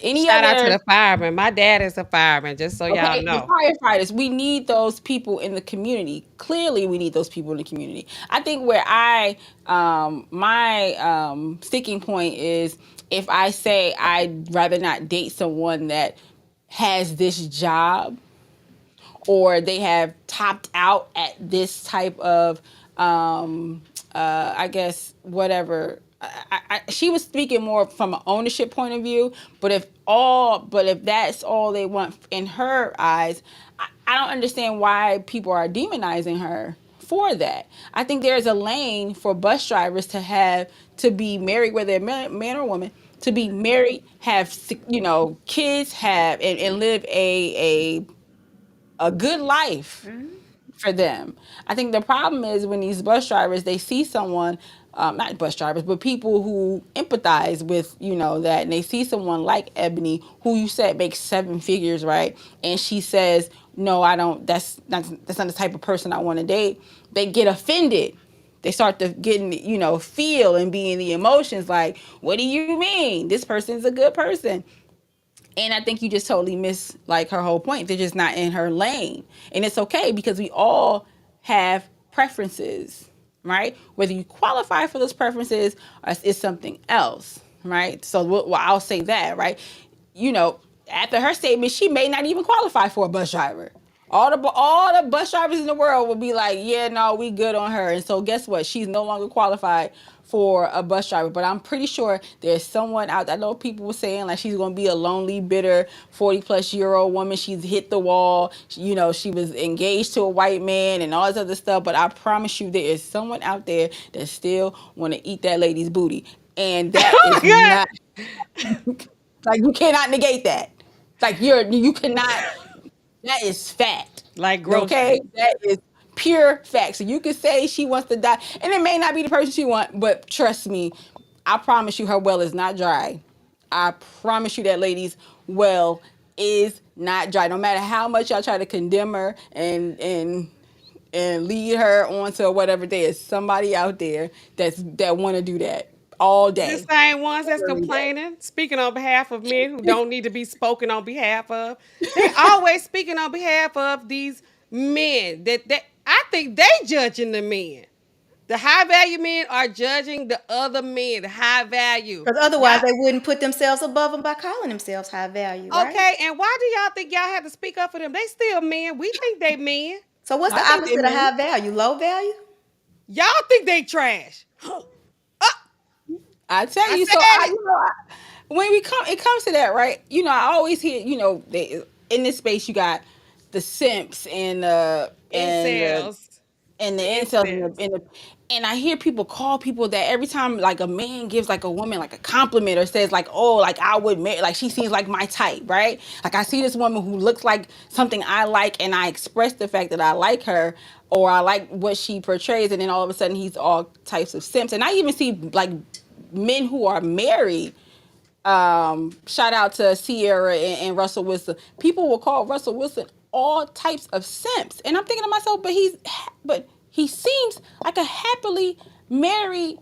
any Shout out to other. the fireman. My dad is a fireman, just so y'all Okay, the know. firefighters, we need those people in the community. Clearly, we need those people in the community. I think where my sticking point is, if I say I'd rather not date someone that has this job, or they have topped out at this type of, I guess, whatever. She was speaking more from an ownership point of view, but if that's all they want in her eyes, I don't understand why people are demonizing her for that. I think there's a lane for bus drivers to have to be married, whether they're man or woman, to be married, have kids, have and live a good life for them. I think the problem is when these bus drivers they see someone, not bus drivers, but people who empathize with that, and they see someone like Ebony, who you said makes seven figures, right? And she says, "No, I don't. That's not the type of person I want to date." They get offended. They start to getting feel and be in the emotions like, "What do you mean? This person's a good person." And I think you just totally miss like her whole point. They're just not in her lane. And it's okay because we all have preferences, right? Whether you qualify for those preferences or is something else, right? So I'll say that, right? You know, After her statement, she may not even qualify for a bus driver. All the bus drivers in the world will be like, yeah, no, we good on her. And so guess what? She's no longer qualified for a bus driver. But I'm pretty sure there's someone out there. I know people were saying like she's gonna be a lonely, bitter 40-plus-year-old woman. She's hit the wall. She was engaged to a white man and all this other stuff. But I promise you there is someone out there that still wanna eat that lady's booty. And that Oh is my God. not like you cannot negate that. Like you cannot. That is fact. Like Okay? groceries. That is pure fact. So you could say she wants to die, and it may not be the person she wants, but trust me, I promise you her well is not dry. I promise you that lady's well is not dry. No matter how much y'all try to condemn her and lead her on to whatever, there is somebody out there that want to do that all The day. same ones that's Every day. complaining, speaking on behalf of men who don't need to be spoken on behalf of. They always speaking on behalf of these men that I think they judging the men. The high value men are judging the other men, the high value. Because otherwise Y'all, they wouldn't put themselves above them by calling themselves high value, right? okay, and why do y'all think y'all have to speak up for them? They still men. We think they men. So what's the I think they opposite of mean. high value? Low value? Y'all think they trash. I tell I you, said so it. when it comes to that, right? I always hear, in this space you got the simps Incels. and the The incels incels. and I hear people call people that every time like a man gives like a woman like a compliment or says like, oh, like I would marry, like she seems like my type, right? Like I see this woman who looks like something I like and I express the fact that I like her or I like what she portrays, and then all of a sudden he's all types of simps. And I even see like men who are married. Shout out to Sierra and Russell Wilson. People will call Russell Wilson all types of simps, and I'm thinking to myself, but he seems like a happily married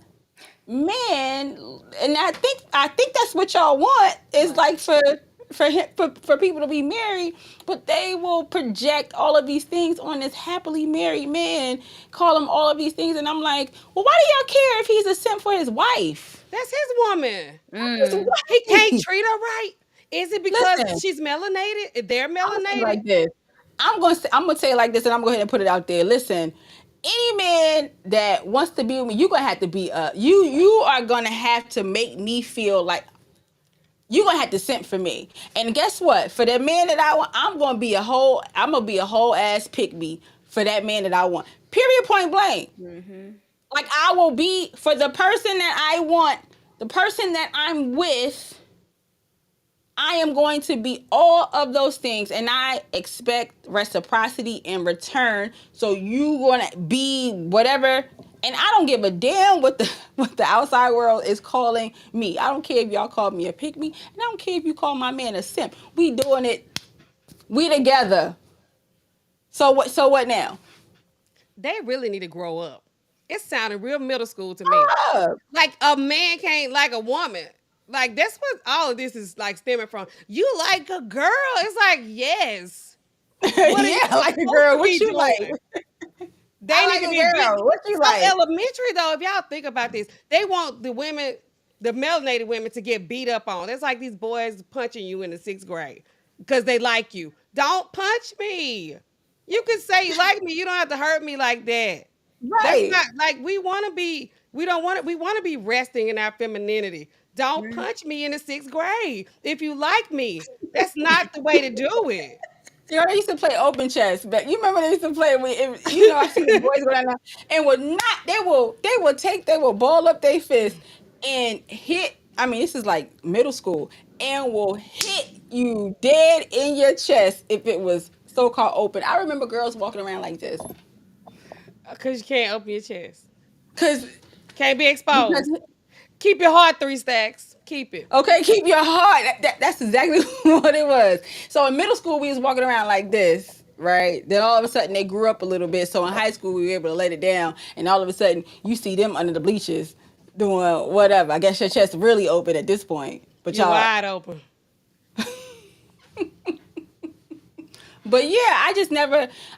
man, and I think that's what y'all want is like for people to be married, but they will project all of these things on this happily married man, call him all of these things, and I'm like, well, why do y'all care if he's a simp for his wife? That's his woman. His He can't wife. treat her right. Is it because Listen, she's melanated? They're I'm gonna say it melanated. like this. I'm gonna say it like this, and I'm gonna go ahead and put it out there. Listen, any man that wants to be with me, you're gonna have to be you are gonna have to make me feel like you're gonna have to simp for me. And guess what? For the man that I want, I'm gonna be a whole ass pick me for that man that I want. Period, point blank. Like I will be for the person that I want, the person that I'm with. I am going to be all of those things, and I expect reciprocity in return. So you gonna be whatever, and I don't give a damn what the what the outside world is calling me. I don't care if y'all call me a pick me, and I don't care if you call my man a simp. We doing it. We together. So what? So what now? They really need to grow up. It sounded real middle school to me. Uh, Like a man can't like a woman. Like that's what all of this is like stemming from. You like a girl? It's like yes. What are you yeah, like a supposed girl. to What be you like? doing? They I need like to a be big. girl. What you So like? elementary though, if y'all think about this, they want the women, the melanated women, to get beat up on. It's like these boys punching you in the sixth grade because they like you. Don't punch me. You can say you like me. You don't have to hurt me like that. That's Right. not like we want to be. We don't want to. We want to be resting in our femininity. Don't punch me in the sixth grade if you like me. That's not the way to do it. You know, they used to play open chess, but you remember they used to play with, I see the boys go down there and would not, they will ball up their fist and hit, I mean, this is like middle school, and will hit you dead in your chest if it was so-called open. I remember girls walking around like this. Because you can't open your chest. Cause, Can't be because exposed. Keep your heart 3 stacks. Keep it. Okay, keep your heart. That's exactly what it was. So in middle school, we was walking around like this, right? Then all of a sudden, they grew up a little bit. So in high school, we were able to let it down. And all of a sudden, you see them under the bleachers doing whatever. I guess your chest really open at this point. But You y'all, wide open. but yeah, I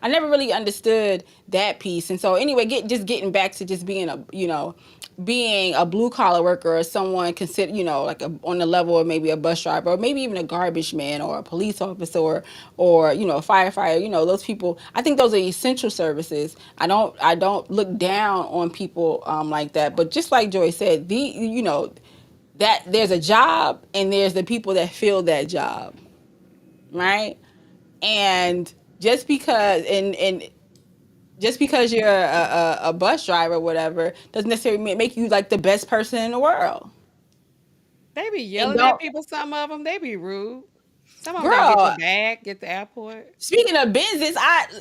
never really understood that piece. And so anyway, just getting back to just being being a blue collar worker or someone consider, like on the level of maybe a bus driver or maybe even a garbage man or a police officer or a firefighter, those people, I think those are essential services. I don't look down on people like that. But just like Joy said, that there's a job and there's the people that fill that job, right? And just because you're a bus driver or whatever doesn't necessarily make you like the best person in the world. They be And yelling at don't, people, some of them. They be rude. Some of them got to get girl. your bag, get the airport. Speaking of Benzes,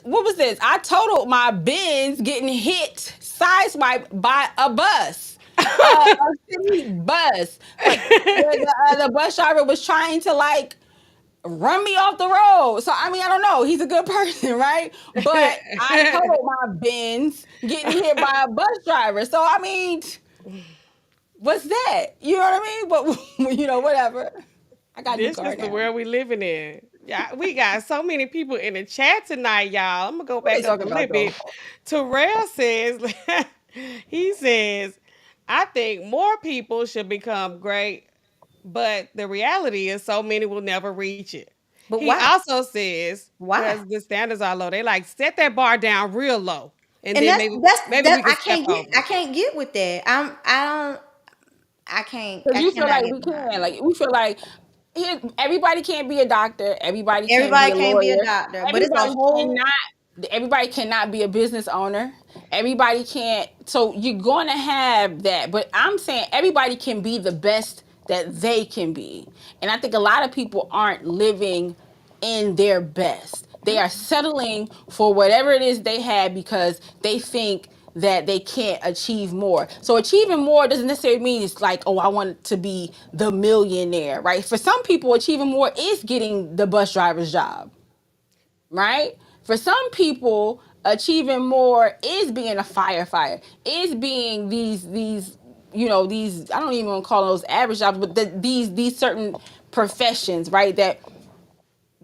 what was this? I totaled my Benz getting hit sideswiped by a bus, a city bus. Like where the bus driver was trying to like run me off the road. So I mean, I don't know. He's a good person, right? But I totaled my Benz getting hit by a bus driver. So I mean, what's that? You know what I mean? But whatever. I got a new This car is the now. world we living in. Yeah, we got so many people in the chat tonight, y'all. I'm gonna go What are you back up a talking little about though? bit. Terrell says, he says, I think more people should become great, but the reality is so many will never reach it. But He why? also says, Why? because the standards are low, they like set that bar down real low, and And then that's maybe that we can step over I it. can't get with that. Because I you feel cannot like get we behind can. that. Like we feel like everybody can't be a doctor. Everybody can't be Everybody a can't be a lawyer. doctor, but it's a Everybody whole cannot. Everybody cannot be a business owner. Everybody can't. So you're going to have that. But I'm saying everybody can be the best that they can be. And I think a lot of people aren't living in their best. They are settling for whatever it is they have because they think that they can't achieve more. So achieving more doesn't necessarily mean it's like, oh, I want to be the millionaire, right? For some people, achieving more is getting the bus driver's job, right? For some people, achieving more is being a firefighter, is being these I don't even want to call those average jobs, but these certain professions, right? That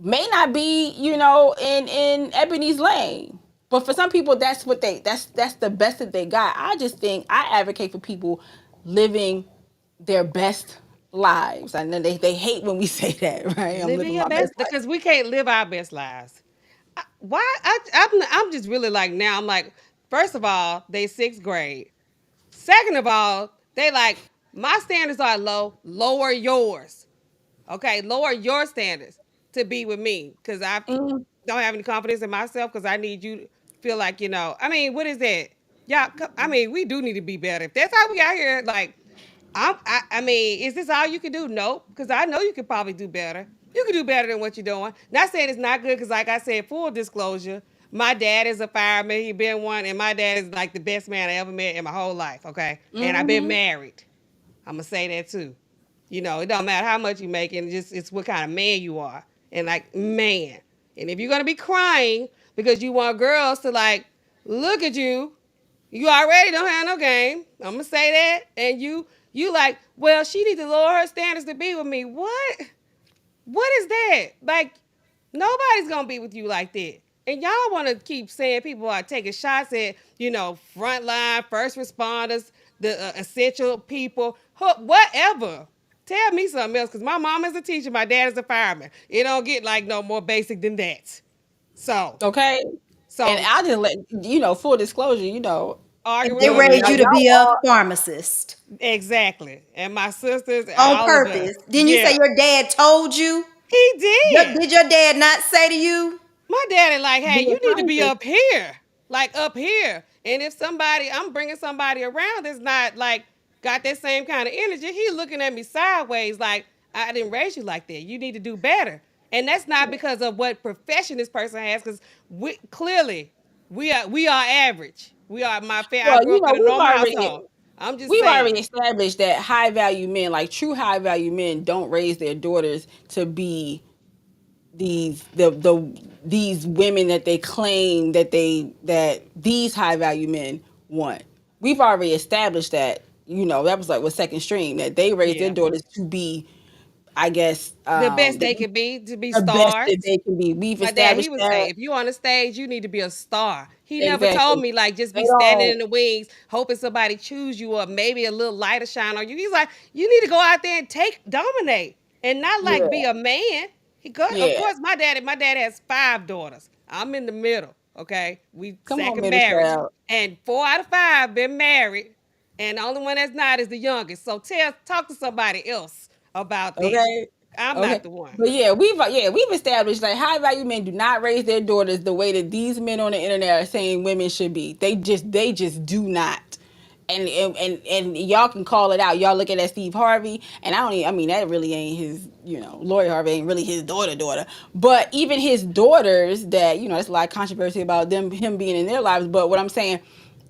may not be, in Ebonie's lane. But for some people, that's the best that they got. I just think I advocate for people living their best lives. I know they hate when we say that, right? I'm Living living your my best best life. because we can't live our best lives. Why? I'm just really like now. I'm like, first of all, they sixth grade. Second of all, they like my standards are low. Lower yours. Okay, lower your standards to be with me because I don't have any confidence in myself because I need you to feel like I mean, what is that? Yeah, I mean, we do need to be better. If that's how we out here, like I mean, is this all you can do? Nope. Because I know you could probably do better. You can do better than what you're doing. Not saying it's not good, because like I said, full disclosure, my dad is a fireman. He been one, and my dad is like the best man I ever met in my whole life. Okay, and I've been married. I'm gonna say that too. It don't matter how much you making, it's what kind of man you are, and like man. And if you're gonna be crying because you want girls to like look at you, you already don't have no game. I'm gonna say that, and you like, well, she needs to lower her standards to be with me. What? What is that? Like, nobody's gonna be with you like that. And y'all want to keep saying people are taking shots at, frontline, first responders, the essential people, whatever. Tell me something else, because my mom is a teacher, my dad is a fireman. It don't get like no more basic than that. So, Okay. And so I just let full disclosure, argue and with they me if you raised y'all, you want to to. be y'all a all pharmacist Exactly. And my sisters, on all of us. purpose. Didn't you say Yeah. your dad told you? He did. Did your dad not say to you? My daddy like, hey, Being you need to be conscious. up here, like up here. And if somebody, I'm bringing somebody around that's not like got that same kind of energy, he looking at me sideways like, I didn't raise you like that. You need to do better. And that's not because of what profession this person has, because we clearly we are average. We are I Well, grew you up know, in a normal household. I'm just we've saying. already established that high value men, like true high value men, don't raise their daughters to be these women that they claim that these high value men want. We've already established that. You know, that was like with Second Stream, that they raise their Yeah. daughters to be, I guess, The best they could be, to be the best stars. that they can be. We've My dad, he established would say, that. if you on the stage, you need to be a star. He never told Exactly. me like just They be standing don't. in the wings, hoping somebody choose you or maybe a little light or shine on you. He's like, you need to go out there and dominate, and not like be Yeah. a man. Of Yeah. course, my dad has 5 daughters. I'm in the middle. Okay, we Come on, second middle marriage, child. and 4 out of 5 been married, and the only one that's not is the youngest. So talk to somebody else about that. Okay. I'm Okay. not the one. But yeah, we've established like high value men do not raise their daughters the way that these men on the internet are saying women should be. They just do not. And y'all can call it out. Y'all looking at Steve Harvey, and I mean that really ain't his, Lori Harvey ain't really his daughter. But even his daughters, that, there's a lot of controversy about him being in their lives. But what I'm saying,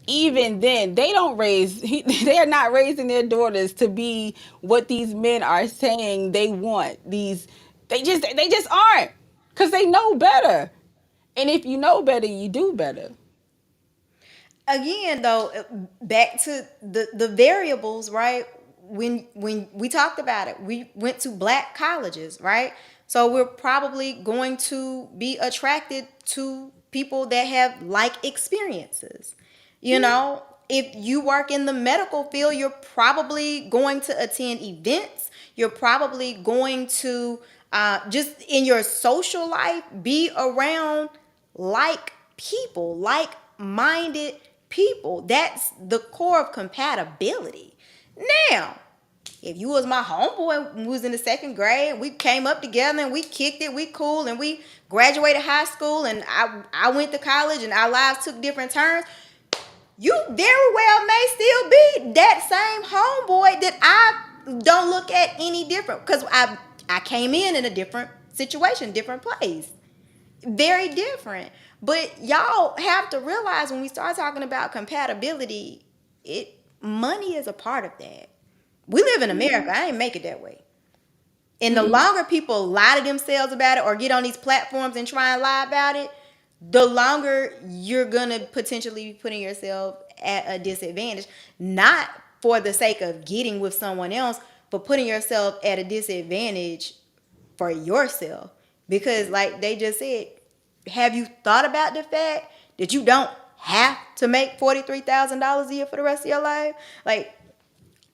even then, they are not raising their daughters to be what these men are saying they want. They just aren't, because they know better. And if you know better, you do better. Again, though, back to the variables, right? When we talked about it, we went to black colleges, right? So we're probably going to be attracted to people that have like experiences. You know, if you work in the medical field, you're probably going to attend events. You're probably going to, just in your social life, be around like people, like minded people. That's the core of compatibility. Now, if you was my homeboy when we was in the second grade, we came up together and we kicked it, we cool, and we graduated high school, and I went to college, and our lives took different turns. You very well may still be that same homeboy that I don't look at any different, because I came in a different situation, different place, very different. But y'all have to realize, when we start talking about compatibility, money is a part of that. We live in America. I ain't make it that way. And the longer people lie to themselves about it or get on these platforms and try and lie about it, the longer you're gonna potentially be putting yourself at a disadvantage. Not for the sake of getting with someone else, but putting yourself at a disadvantage for yourself. Because like they just said, have you thought about the fact that you don't have to make $43,000 a year for the rest of your life? Like,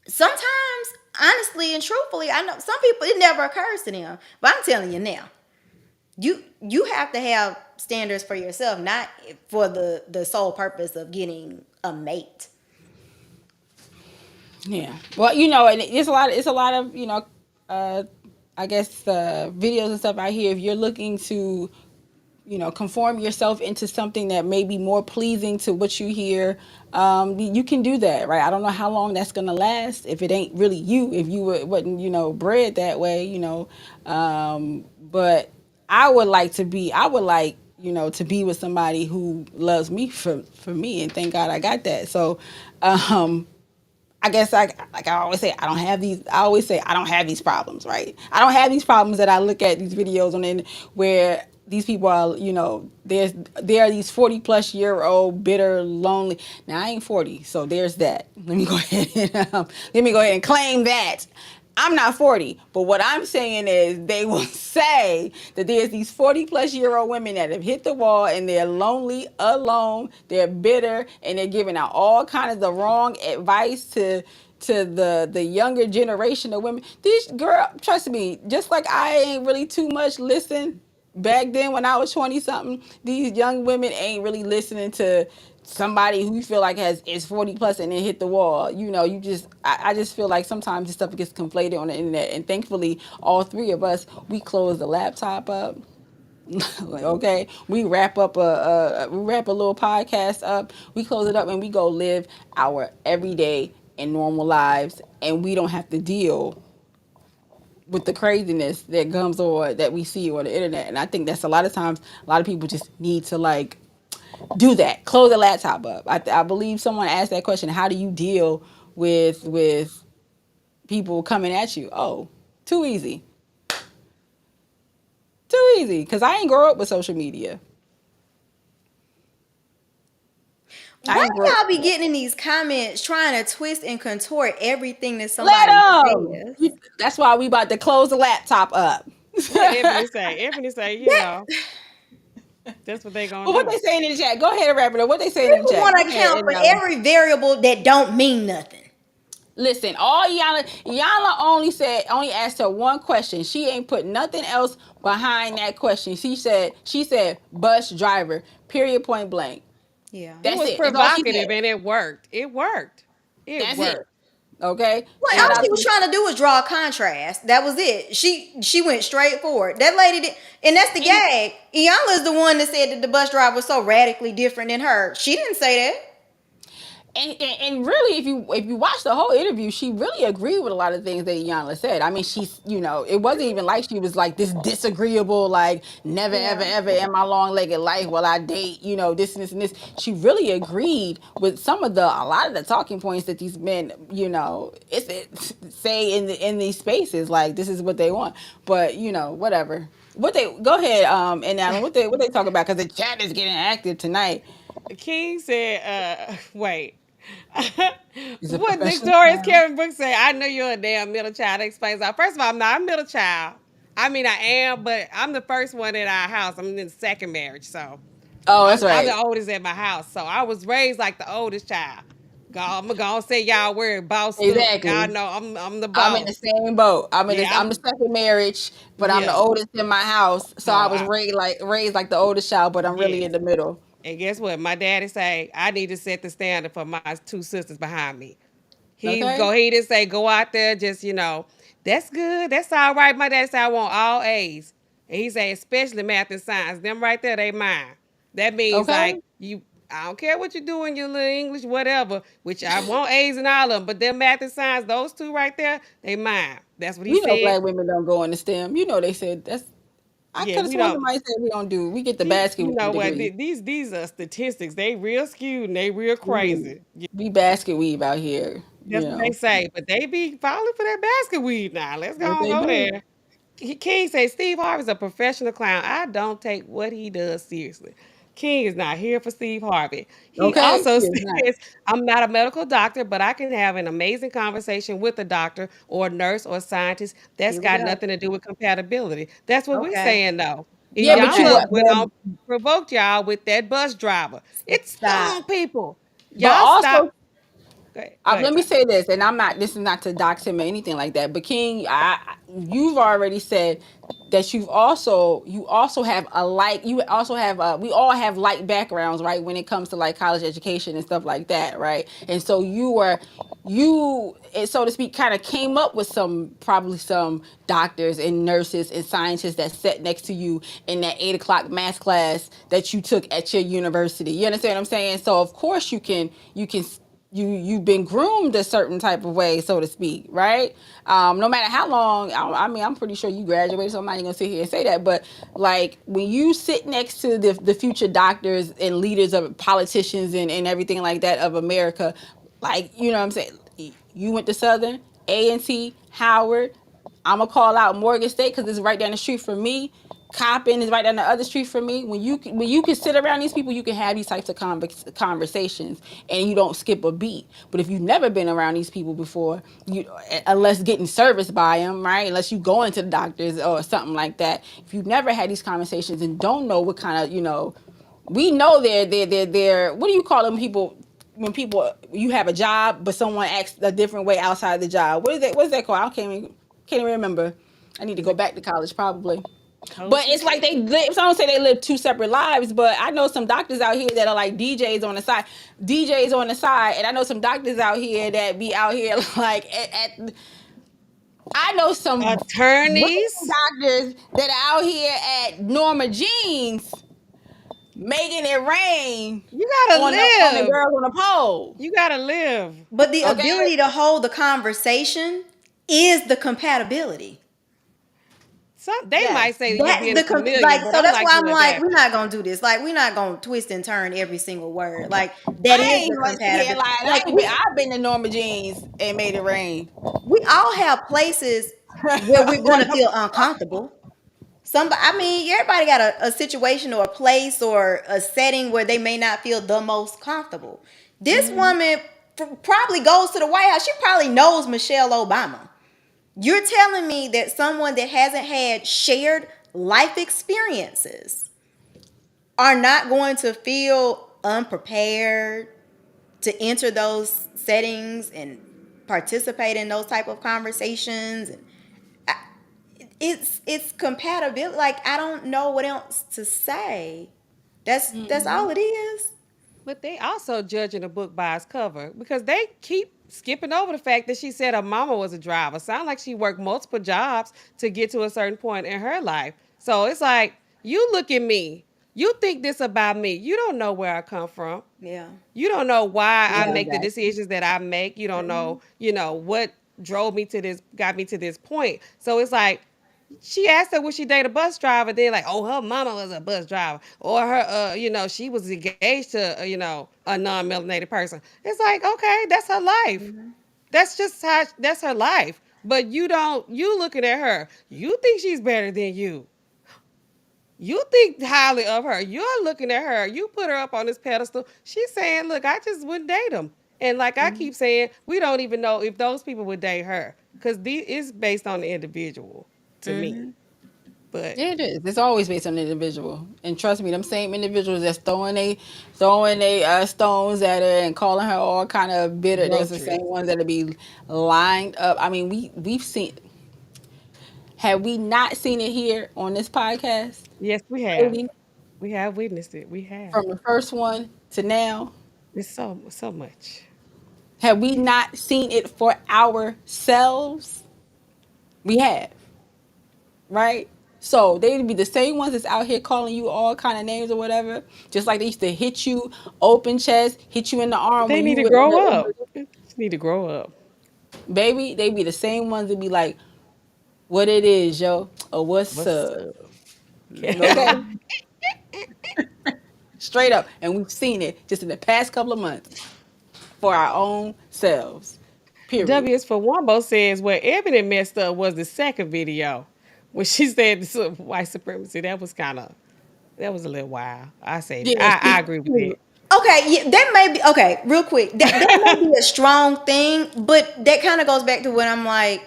sometimes, honestly and truthfully, I know some people, it never occurs to them. But I'm telling you now, you have to have standards for yourself, not for the sole purpose of getting a mate. Yeah. Well, and it's a lot of, uh, I guess, videos and stuff out here. If you're looking to, conform yourself into something that may be more pleasing to what you hear, you can do that, right? I don't know how long that's gonna last if it ain't really you, if you wasn't, bred that way, but I would like, to be with somebody who loves me for me, and thank God I got that. So, I guess like I always say, I always say I don't have these problems, right? I don't have these problems that I look at these videos on, and where these people are, there are these 40-plus-year-old bitter, lonely. Now I ain't 40, so there's that. Let me go ahead and claim that. I'm not 40, but what I'm saying is they will say that there's these 40-plus-year-old women that have hit the wall, and they're lonely, alone, they're bitter, and they're giving out all kinds of the wrong advice to the younger generation of women. These girl, trust me, just like I ain't really too much listen back then when I was 20 something, these young women ain't really listening to somebody who you feel like is 40 plus and then hit the wall. I just feel like sometimes this stuff gets conflated on the internet, and thankfully all three of us, we close the laptop up, Okay, we wrap up we wrap a little podcast up, we close it up, and we go live our everyday and normal lives, and we don't have to deal with the craziness that comes or that we see on the internet. And I think that's a lot of times a lot of people just need to like do that, close the laptop up. I believe someone asked that question, how do you deal with people coming at you? Oh, too easy, too easy, because I ain't grow up with social media. I Why ain't grow y'all be getting in these comments trying to twist and contort everything that Let somebody them. says? That's why we about to close the laptop up. What Ebony say? Ebony say, that's what they gonna Well, what do. they saying in the chat? Go ahead and wrap it up. What they saying in the People chat? want Go to ahead, account and for every variable that don't mean nothing. listen. All Yana only asked her one question. She ain't put nothing else behind that question. She said bus driver. Period. Point blank. Yeah. It That's was it. That's all she said. provocative and it worked. It worked. It That's it. worked. Okay. Well, Shout all out she was to trying to do was draw a contrast. That was it. She went straight forward. That lady did, and that's the and, gag. Iyanla's the one that said that the bus driver was so radically different than her. She didn't say that. and really, if you watch the whole interview, she really agreed with a lot of things that Iyanla said. I mean, she's it wasn't even like she was like this disagreeable, like never ever Yeah. ever in my long legged life will I date this and this and this. She really agreed with a lot of the talking points that these men say in these spaces. Like this is what they want, but whatever. What they go ahead and Alan, what they talk about, because the chat is getting active tonight. King said, wait. Is a What professional Victoria's clown. Kevin Brooks said, I know you're a damn middle child. That explains that. First of all, I'm not a middle child. I mean, I am, but I'm the first one in our house. I'm in the second marriage, so Oh, that's I'm the right. oldest in my house. So I was raised like the oldest child. I'm gonna say y'all word bossed up. Y'all Exactly. know I'm the I'm in the boss. same boat. Yeah, I'm the second marriage, but I'm the yeah. oldest in my house. So So I was raised like the oldest child, but I'm really in yes. the middle. And guess what? My daddy say I need to set the standard for my two sisters behind me. Okay. He didn't say go out there, just that's good, that's all right. My dad said I want all A's. And he said, especially math and science. Them right there, they mine. That means like Okay. I don't care what you do in your little English, whatever, which I want A's in all of them, but them math and science, those two right there, they mine. That's what he said. Black women don't go into STEM. They said that's. I Yeah, could have we sworn don't. somebody said we don't do. We get the See, basket you weaving know what? degree. These are statistics. They real skewed and they real We do. crazy. We basket weave out here. That's what they say, but they be falling for that basket weed now. Let's Yes, go and they go do. there. King say Steve Harvey's a professional clown. I don't take what he does seriously. King is not here for Steve Harvey. He Okay. also Yes, not. says, I'm not a medical doctor, but I can have an amazing conversation with a doctor or a nurse or a scientist. That's Here we got go. nothing to do with compatibility. That's what we're Okay. saying, though. Yeah, but you Y'all what? went on provoked y'all with that bus driver. It Stop. stung people. But Y'all stop. also, Go ahead, let me Ty. say this, and this is not to dox him or anything like that. But King, you've already said that you also have we all have like backgrounds, right? When it comes to like college education and stuff like that, right? And so so to speak, kind of came up with probably some doctors and nurses and scientists that sat next to you in that 8 o'clock math class that you took at your university. You understand what I'm saying? So of course you can you've been groomed a certain type of way, so to speak, right? No matter how long, I mean, I'm pretty sure you graduated, so I'm not even gonna sit here and say that. But like when you sit next to the future doctors and leaders of politicians and everything like that of America, like what I'm saying, you went to Southern, A&T, Howard. I'm gonna call out Morgan State because it's right down the street from me. Coppin is right down the other street from me. When you can sit around these people, you can have these types of conversations, and you don't skip a beat. But if you've never been around these people before, unless getting serviced by them, right? Unless you go into the doctors or something like that, if you've never had these conversations and don't know what kind of we know they're what do you call them people? When people you have a job but someone acts a different way outside the job, what's that called? I can't even remember. I need to Is go it back to college probably. But cozy? it's like they live. Some say they live two separate lives. But I know some doctors out here that are like DJs on the side, and I know some doctors out here that be out here like I know some Attorneys. doctors that are out here at Norma Jeans making it rain You gotta on the live. girls on the pole. You gotta live. But the Okay. ability to hold the conversation is the compatibility. They might Yes. say you're That's being a the chameleon, like. but So I'm that's not why I'm doing like, that. we're not gonna do this. Like, we're not gonna twist and turn every single word. Like, that I is ain't the gonna sit here and compatibility. lie. Like, I've been to Norma Jeans and made it rain. we all have places where we're On gonna the feel uncomfortable. I mean, everybody got a situation or a place or a setting where they may not feel the most comfortable. This woman probably goes to the White House. She probably knows Michelle Obama. You're telling me that someone that hasn't had shared life experiences are not going to feel unprepared to enter those settings and participate in those type of conversations. And it's compatibility. Like, I don't know what else to say. That's all it is. But they also judging a book by its cover because they keep skipping over the fact that she said her mama was a driver. Sound like she worked multiple jobs to get to a certain point in her life. So it's like, you look at me. You think this about me. You don't know where I come from. Yeah. You don't know why I Yeah. make the decisions that I make. You don't know, what drove me to this, got me to this point. So it's like, she asked her would she date a bus driver. Then like, oh, her mama was a bus driver, or her, she was engaged to, a non-melanated person. It's like, okay, that's her life. That's just how. That's her life. But you don't. You looking at her. You think she's better than you. You think highly of her. You're looking at her. You put her up on this pedestal. She's saying, look, I just wouldn't date him. And like I keep saying, we don't even know if those people would date her because it's based on the individual to me. But Yeah, it is. It's always based on the individual, and trust me, them same individuals that's throwing they stones at her and calling her all kind of bitter. There's the groceries. same ones that'll be lined up. I mean, we've seen. Have we not seen it here on this podcast, Yes, we have. lady? We have witnessed it. We have. From the first one to now, It's so much. have we not seen it for ourselves? We have, right? So they'd be the same ones that's out here calling you all kind of names or whatever, just like they used to hit you open chest, hit you in the arm They when need you to were grow up. They just need to grow up. baby. They be the same ones that be like, "What it is, yo, or what's What's up?" up? Okay, straight up, and we've seen it just in the past couple of months for our own selves. Period. W is for Wombo says where Ebony messed up was the second video when she said this white supremacy. That was a little wild. I say Yeah, I agree with it. Okay, yeah, that may be okay. Real quick, that may be a strong thing, but that kind of goes back to what I'm like.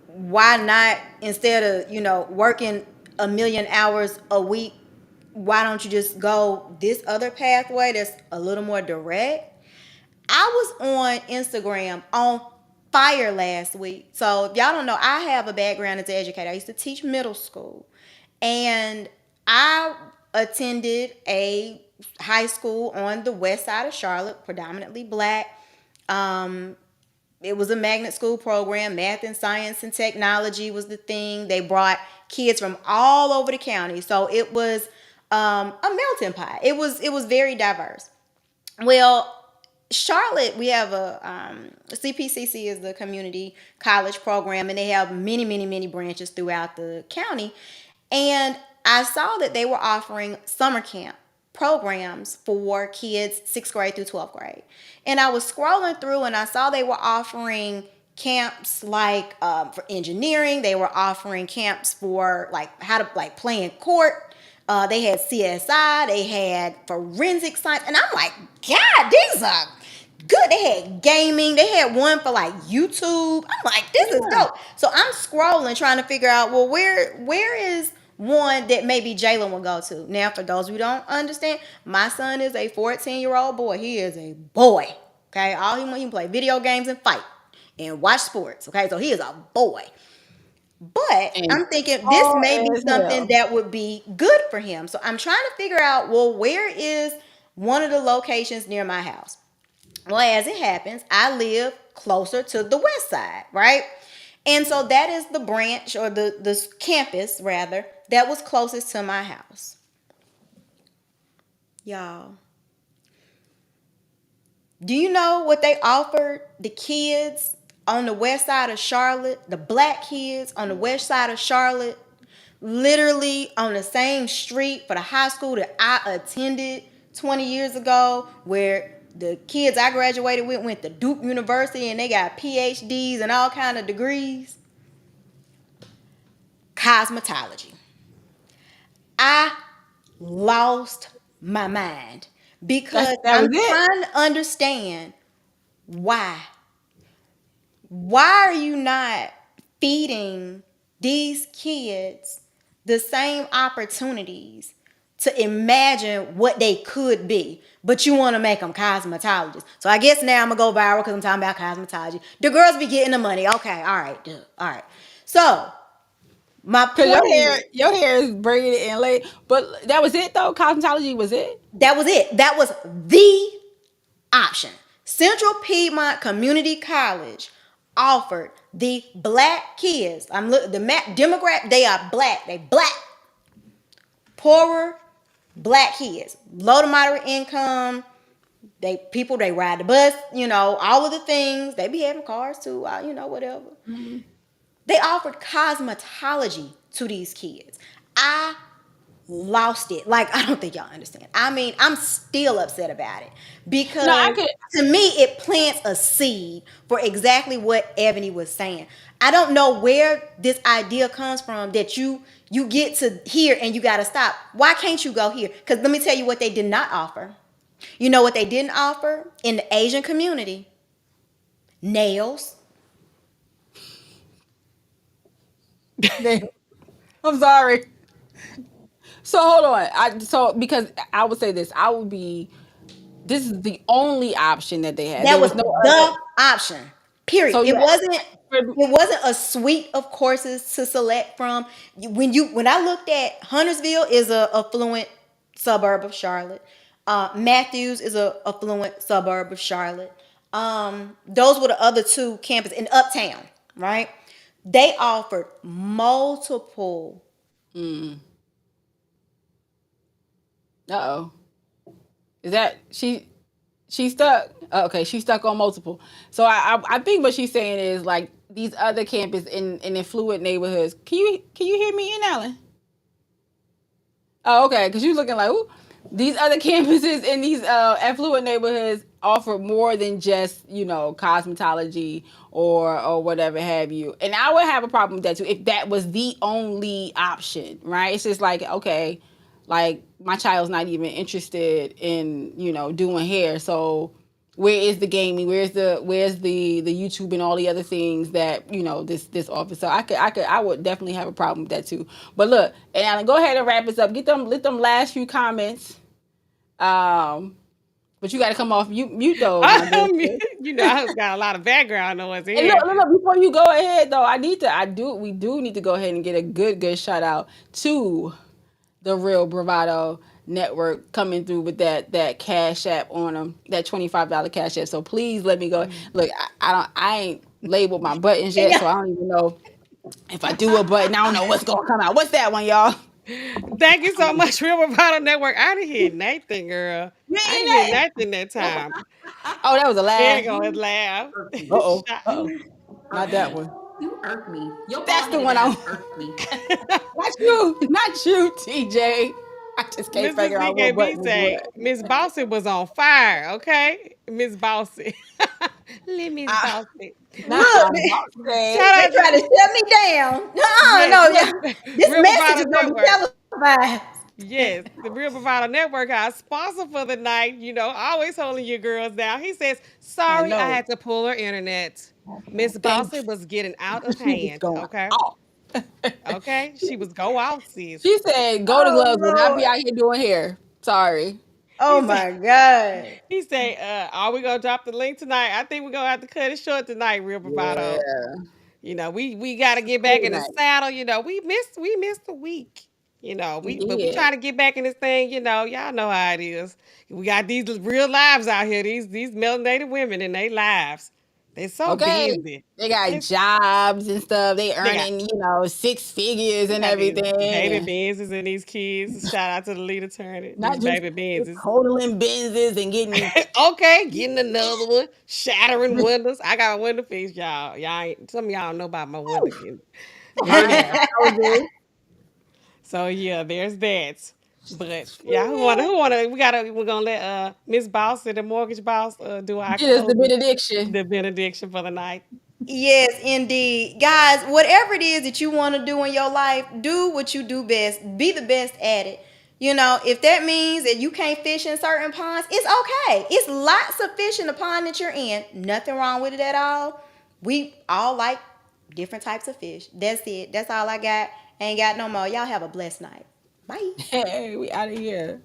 Why not, instead of working a million hours a week? Why don't you just go this other pathway that's a little more direct? I was on Instagram on fire last week. So if y'all don't know, I have a background as an educator. I used to teach middle school. And I attended a high school on the west side of Charlotte, predominantly black. Um, it was a magnet school program. Math and science and technology was the thing. They brought kids from all over the county. So it was a melting pot. It was very diverse. Well, Charlotte, we have CPCC is the community college program, and they have many, many, many branches throughout the county. And I saw that they were offering summer camp programs for kids 6th grade through 12th grade. And I was scrolling through and I saw they were offering camps like for engineering. They were offering camps for like how to like play in court. They had CSI, they had forensic science, and I'm like, God, these are good. They had gaming, they had one for like YouTube. I'm like, this is dope. So I'm scrolling trying to figure out, well, where is one that maybe Jalen will go to. Now, for those who don't understand, my son is a 14-year-old boy. He is a boy. Okay, all he can play video games and fight and watch sports. Okay, so he is a boy. But and I'm thinking this tall may be as something hell. that would be good for him. So I'm trying to figure out, well, where is one of the locations near my house? Well, as it happens, I live closer to the west side, right? And so that is the branch or the campus rather that was closest to my house. Y'all, do you know what they offered the kids on the west side of Charlotte, the black kids on the west side of Charlotte, literally on the same street for the high school that I attended 20 years ago, where the kids I graduated with went to Duke University and they got PhDs and all kind of degrees? Cosmetology. I lost my mind because That was I'm it. trying to understand why. Why are you not feeding these kids the same opportunities to imagine what they could be, but you want to make them cosmetologists? So I guess now I'm gonna go viral because I'm talking about cosmetology. The girls be getting the money. Okay, all right, dude. All right. So my Cause point is, your hair is braided and laid. But that was it though. Cosmetology was it. that was it. That was the option. Central Piedmont Community College offered the black kids. I'm looking the demographic. They are black. They black, poorer black kids, low to moderate income. They ride the bus. You know all of the things. They be having cars too. You know whatever. They offered cosmetology to these kids. I lost it. Like, I don't think y'all understand. I mean, I'm still upset about it No, because I could. to me, it plants a seed for exactly what Ebony was saying. I don't know where this idea comes from that you get to here and you got to stop. Why can't you go here? Because let me tell you what they did not offer. You know what they didn't offer in the Asian community? Nails. I'm sorry. So hold on. Because I would say this, I would be. This is the only option that they had. That There was was no other. the option. Period. So It yeah, wasn't for- it wasn't a suite of courses to select from. When I looked at Huntersville is a affluent suburb of Charlotte. Matthews is a affluent suburb of Charlotte. Those were the other two campuses in Uptown, right? They offered multiple. uh-oh. Is that she? She's stuck. Oh, okay, she's stuck on multiple. So I think what she's saying is like these other campus in affluent neighborhoods. Can you hear me in Allen? Oh, okay. Because you're looking like, ooh, these other campuses in these affluent neighborhoods offer more than just cosmetology or whatever have you. And I would have a problem with that too if that was the only option, right? It's just like, okay, like my child's not even interested in doing hair, so where is the gaming? Where's the YouTube and all the other things that this office? So I would definitely have a problem with that too. But look, and Alan, go ahead and wrap this up. Let them last few comments. But you got to come off mute those, my dear. I got a lot of background noise And here. look, before you go ahead though, we do need to go ahead and get a good shout out to the Real Bravado Network coming through with that Cash App on them, that $25 Cash App. So please let me go. Look, I ain't labeled my buttons yet, so I don't even know if I do a button. I don't know what's gonna come out. What's that one, y'all? Thank you so much, Real Bravado Network. I didn't hear Nathan, girl. You I ain't didn't hear that? nothing that time. Oh, that was a There you laugh. go, let's laugh. Uh-oh. Shot. Not that one. You irk me. Your That's the bald one headed I ass irk me. not you, TJ. I just can't Mrs. figure out what BKB button is say what. Miss Bossy was on fire, okay? Miss Bossy. Miss Ah, Bossy. not Look, my boss Shout they out try to to shut me down. No, yes, no, look, yeah. This Real message Bravado is gonna be Network. televised. Yes, the Real Bravado Network, our sponsor for the night, always holding your girls down. He says, I sorry, I know. had to pull her internet. Miss Thank Bossy was getting out of she was hand, going okay? off. Okay? She was go out, sis. She said, "Go to Oh gloves will not be Lord. out here doing hair." Sorry. Oh He said, my God. he said, are we gonna drop the link tonight? I think we're gonna have to cut it short tonight, Real Bravado. Yeah. We gotta get back Good in the night. saddle. We missed a week. We We did. try to get back in this thing. Y'all know how it is. We got these real lives out here. These melanated women in their lives. They so Okay. busy. They got They, jobs and stuff. They they got earning, 6 figures they and got these everything. baby And Benzes and these kids. Shout out to the lead attorney. These not just baby Benzes. totaling Benzes and getting Okay, getting another one, shattering windows. I got a window fix, y'all. Some of y'all know about my window getting. But burning yeah, houses. so yeah, there's that. But yeah, who wanna? We're gonna let Miss Boss, the mortgage boss, do our Get us the closing, benediction. the benediction for the night. Yes, indeed. Guys, whatever it is that you want to do in your life, do what you do best. Be the best at it. If that means that you can't fish in certain ponds, it's okay. It's lots of fish in the pond that you're in. Nothing wrong with it at all. We all like different types of fish. That's it. That's all I got. Ain't got no more. Y'all have a blessed night. Bye. Hey, we out of here.